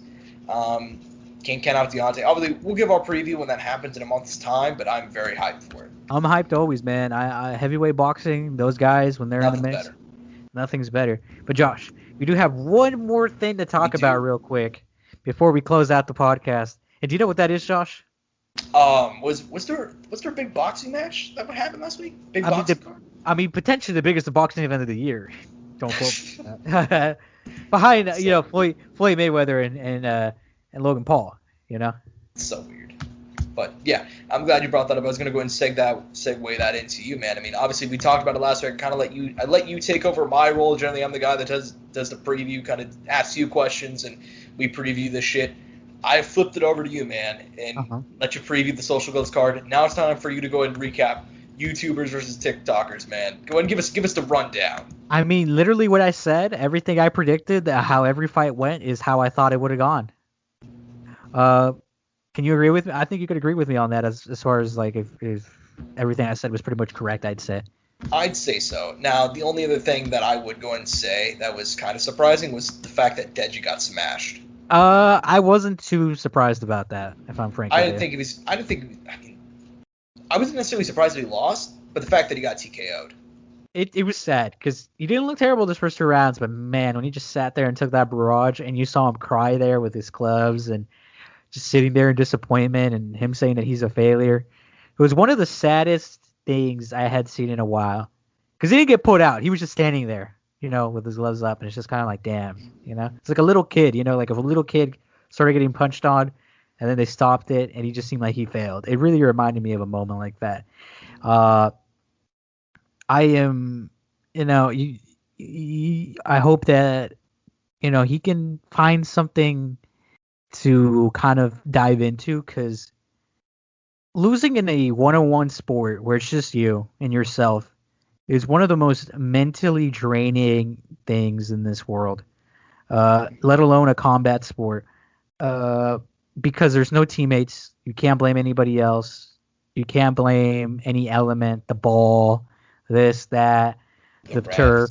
Can't count out Deontay. Obviously, we'll give our preview when that happens in a month's time, but I'm very hyped for it.
I'm hyped always, man. I heavyweight boxing, those guys when they're in the mix. Nothing's better. But Josh, we do have one more thing to talk about real quick before we close out the podcast. And do you know what that is, Josh?
Was there a big boxing match that would happen last week?
Potentially the biggest boxing event of the year. Don't quote me. Behind Floyd Mayweather and Logan Paul.
It's so weird. But yeah, I'm glad you brought that up. I was gonna go and segue that into you, man. I mean, obviously we talked about it last week. I kind of let you take over my role. Generally, I'm the guy that does the preview, kind of asks you questions, and we preview this shit. I flipped it over to you, man, and let you preview the social goals card. Now it's time for you to go ahead and recap YouTubers versus TikTokers, man. Go ahead and give us the rundown.
I mean, literally what I said, everything I predicted, how every fight went is how I thought it would have gone. Can you agree with me? I think you could agree with me on that as far as like if everything I said was pretty much correct, I'd say.
I'd say so. Now, the only other thing that I would go and say that was kind of surprising was the fact that Deji got smashed.
I wasn't too surprised about that, if I'm frank.
I wasn't necessarily surprised that he lost, but the fact that he got TKO'd.
It was sad because he didn't look terrible those first 2 rounds, but man, when he just sat there and took that barrage and you saw him cry there with his gloves and just sitting there in disappointment and him saying that he's a failure, it was one of the saddest things I had seen in a while. Because he didn't get put out. He was just standing there, with his gloves up, and it's just kind of like, damn, It's like a little kid, like if a little kid started getting punched on and then they stopped it and he just seemed like he failed. It really reminded me of a moment like that. I am, I hope that, he can find something to kind of dive into, because losing in a one-on-one sport where it's just you and yourself is one of the most mentally draining things in this world, let alone a combat sport, because there's no teammates. You can't blame anybody else. You can't blame any element, the ball, this, that, the turf,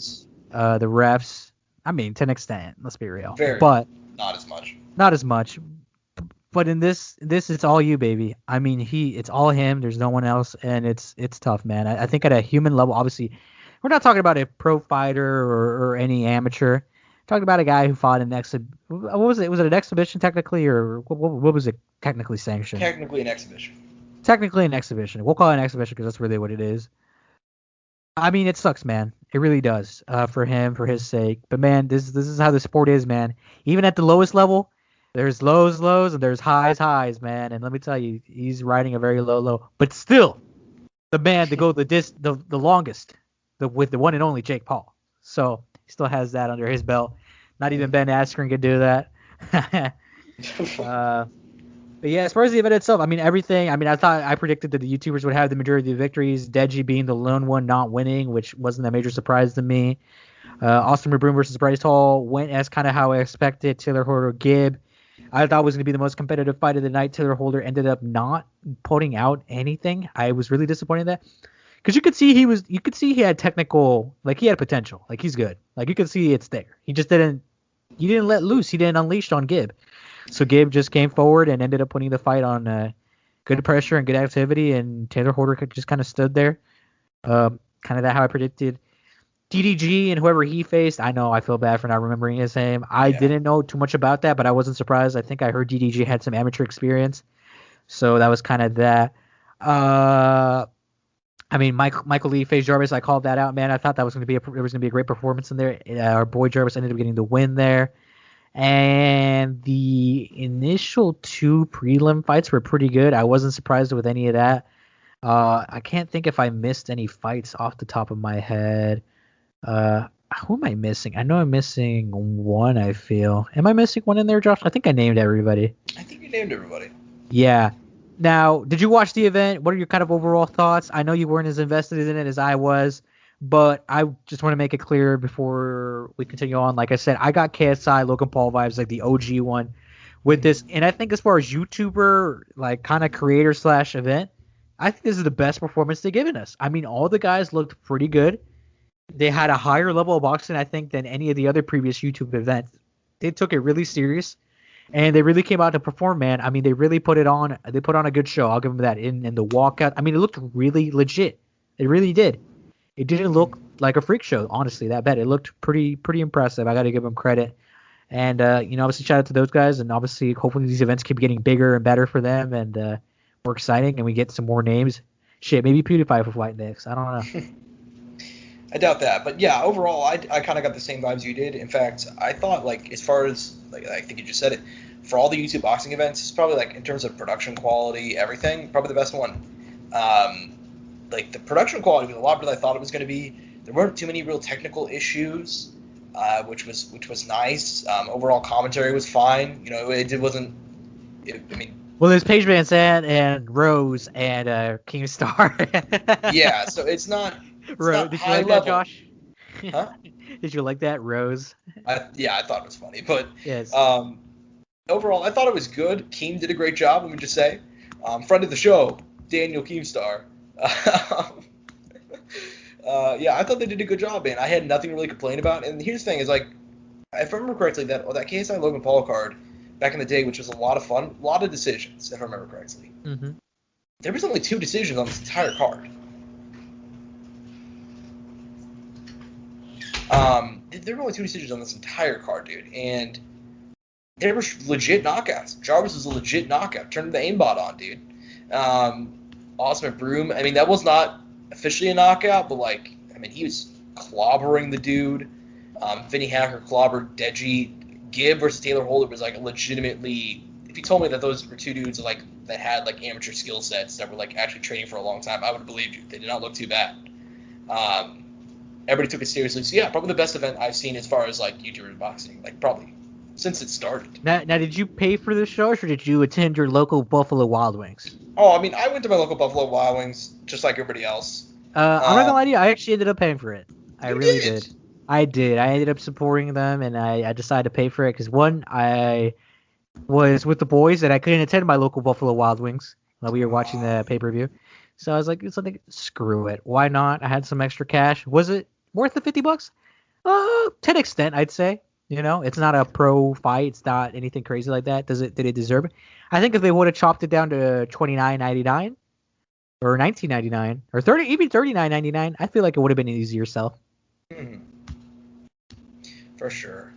the refs. I mean, to an extent, let's be real. But
not as much. But in this it's all you, baby. I mean, it's all him. There's no one else, and it's tough, man. I think at a human level, obviously, we're not talking about a pro fighter or any amateur. We're talking about a guy who fought in what was it? Was it an exhibition technically, or what was it technically sanctioned? Technically an exhibition.
We'll call it an exhibition because that's really what it is. I mean, it sucks, man. It really does, for him, for his sake. But man, this is how the sport is, man. Even at the lowest level, there's lows, and there's highs, man. And let me tell you, he's riding a very low. But still, the man to go the longest, with the one and only Jake Paul. So he still has that under his belt. Not even Ben Askren could do that. But yeah, as far as the event itself, I mean, everything. I mean, I predicted that the YouTubers would have the majority of the victories. Deji being the lone one not winning, which wasn't a major surprise to me. Austin Broome versus Bryce Hall went as kind of how I expected. Taylor Holder Gibb, I thought was going to be the most competitive fight of the night. Taylor Holder ended up not putting out anything. I was really disappointed in that, because you could see he had technical, like he had potential, like he's good, like you could see it's there. He didn't let loose. He didn't unleash on Gibb. So Gibb just came forward and ended up putting the fight on good pressure and good activity, and Taylor Holder just kind of stood there. Kind of that how I predicted. DDG and whoever he faced, I know I feel bad for not remembering his name. I didn't know too much about that, but I wasn't surprised. I think I heard DDG had some amateur experience, so that was kind of that. I mean, Michael Lee faced Jarvis. I called that out, man. I thought that was going to be a great performance in there. Our boy Jarvis ended up getting the win there. And the initial 2 prelim fights were pretty good. I wasn't surprised with any of that. I can't think if I missed any fights off the top of my head. Who am I missing? I know I'm missing one, I feel. Am I missing one in there, Josh? I think I named everybody.
I think you named everybody.
Yeah. Now, did you watch the event? What are your kind of overall thoughts? I know you weren't as invested in it as I was, but I just want to make it clear before we continue on. Like I said, I got KSI, Logan Paul vibes, like the OG one with this. And I think as far as YouTuber, like kind of creator / event, I think this is the best performance they've given us. I mean, all the guys looked pretty good. They had a higher level of boxing, I think, than any of the other previous YouTube events. They took it really serious, and they really came out to perform, man. I mean, they really put it on. They put on a good show. I'll give them that. In the walkout, I mean, it looked really legit. It really did. It didn't look like a freak show, honestly, that bad. It looked pretty impressive. I got to give them credit. And, obviously, shout out to those guys. And, obviously, hopefully these events keep getting bigger and better for them and more exciting, and we get some more names. Shit, maybe PewDiePie will fight next. I don't know.
I doubt that. But, yeah, overall, I kind of got the same vibes you did. In fact, I thought, like, as far as, like, I think you just said it, for all the YouTube boxing events, it's probably like in terms of production quality, everything, probably the best one. Like the production quality was a lot better than I thought it was going to be. There weren't too many real technical issues, which was nice. Overall commentary was fine. You know, it wasn't.
Well, there's Paige Van Zandt and Rose and Keemstar.
Yeah, so it's not.
Rose, did you like that, Josh?
Huh?
Did you like that, Rose?
I thought it was funny, but
yes.
Overall, I thought it was good. Keem did a great job. Let me just say, friend of the show, Daniel Keemstar. Yeah, I thought they did a good job, man. I had nothing to really complain about. And here's the thing: is like, if I remember correctly, that KSI Logan Paul card back in the day, which was a lot of fun, a lot of decisions, if I remember correctly.
Mm-hmm.
There was only 2 decisions on this entire card. There were only 2 decisions on this entire card, dude, and they were legit knockouts. Jarvis was a legit knockout. Turned the aimbot on, dude. Osman Broome, I mean, that was not officially a knockout, but, like, I mean, he was clobbering the dude. Vinny Hacker clobbered Deji. Gibb versus Taylor Holder was, like, legitimately, if you told me that those were 2 dudes, like, that had, like, amateur skill sets that were, like, actually training for a long time, I would have believed you. They did not look too bad. Everybody took it seriously. So, yeah, probably the best event I've seen as far as, like, YouTubers boxing, like, probably since it started.
Now, did you pay for this show, or did you attend your local Buffalo Wild Wings?
Oh, I mean, I went to my local Buffalo Wild Wings, just like everybody else.
I'm not gonna lie to you, I actually ended up paying for it. I really
did.
I did. I ended up supporting them, and I decided to pay for it because, one, I was with the boys, and I couldn't attend my local Buffalo Wild Wings while we were watching the pay-per-view. So I was like, screw it. Why not? I had some extra cash. Was it worth the $50? To an extent, I'd say. You know, it's not a pro fight. It's not anything crazy like that. Did it deserve it? I think if they would have chopped it down to $29.99 or $19.99 or even $39.99, I feel like it would have been an easier sell.
For sure.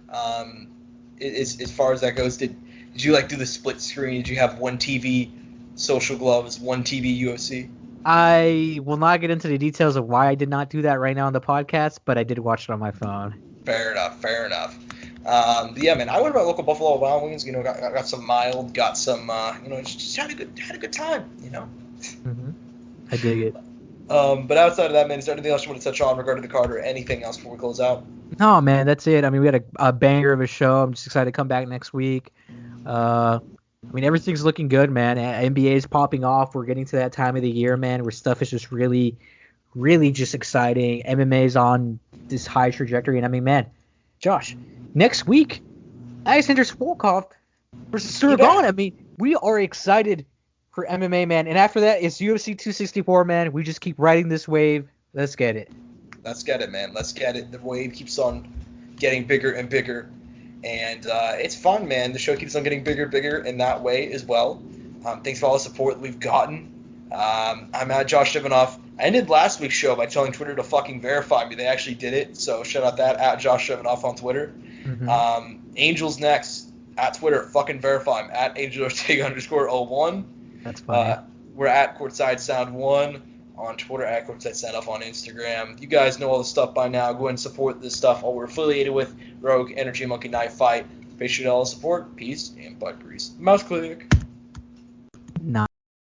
As far as that goes, did you like do the split screen? Did you have one TV Social Gloves, one TV UFC?
I will not get into the details of why I did not do that right now on the podcast, but I did watch it on my phone.
Fair enough. Yeah, man, I went to my local Buffalo Wild Wings. You know, got some mild, got some, just had a good time. You know.
Mm-hmm. I dig it.
But outside of that, man, is there anything else you want to touch on regarding the card or anything else before we close out?
No, man, that's it. I mean, we had a banger of a show. I'm just excited to come back next week. I mean, everything's looking good, man. NBA is popping off. We're getting to that time of the year, man, where stuff is just really, really just exciting. MMA is on this high trajectory. And I mean, man, Josh, next week, Alexander Volkov versus Suragon. I mean, we are excited for MMA, man. And after that, it's UFC 264, man. We just keep riding this wave. Let's get it.
Let's get it, man. Let's get it. The wave keeps on getting bigger and bigger. And it's fun, man. The show keeps on getting bigger and bigger in that way as well. Thanks for all the support that we've gotten. I'm at Josh Evanoff. I ended last week's show by telling Twitter to fucking verify me. They actually did it. So shout out that at Josh Evanoff on Twitter. Mm-hmm. Angels next. At Twitter, fucking verify him. At Angel Ortega _01.
That's funny.
We're at Courtside Sound 1 on Twitter, at Courtside Soundoff on Instagram. You guys know all the stuff by now. Go ahead and support this stuff. All we're affiliated with, Rogue, Energy, Monkey Knife Fight. Appreciate all the support. Peace and butt grease. Mouse click.
Nah.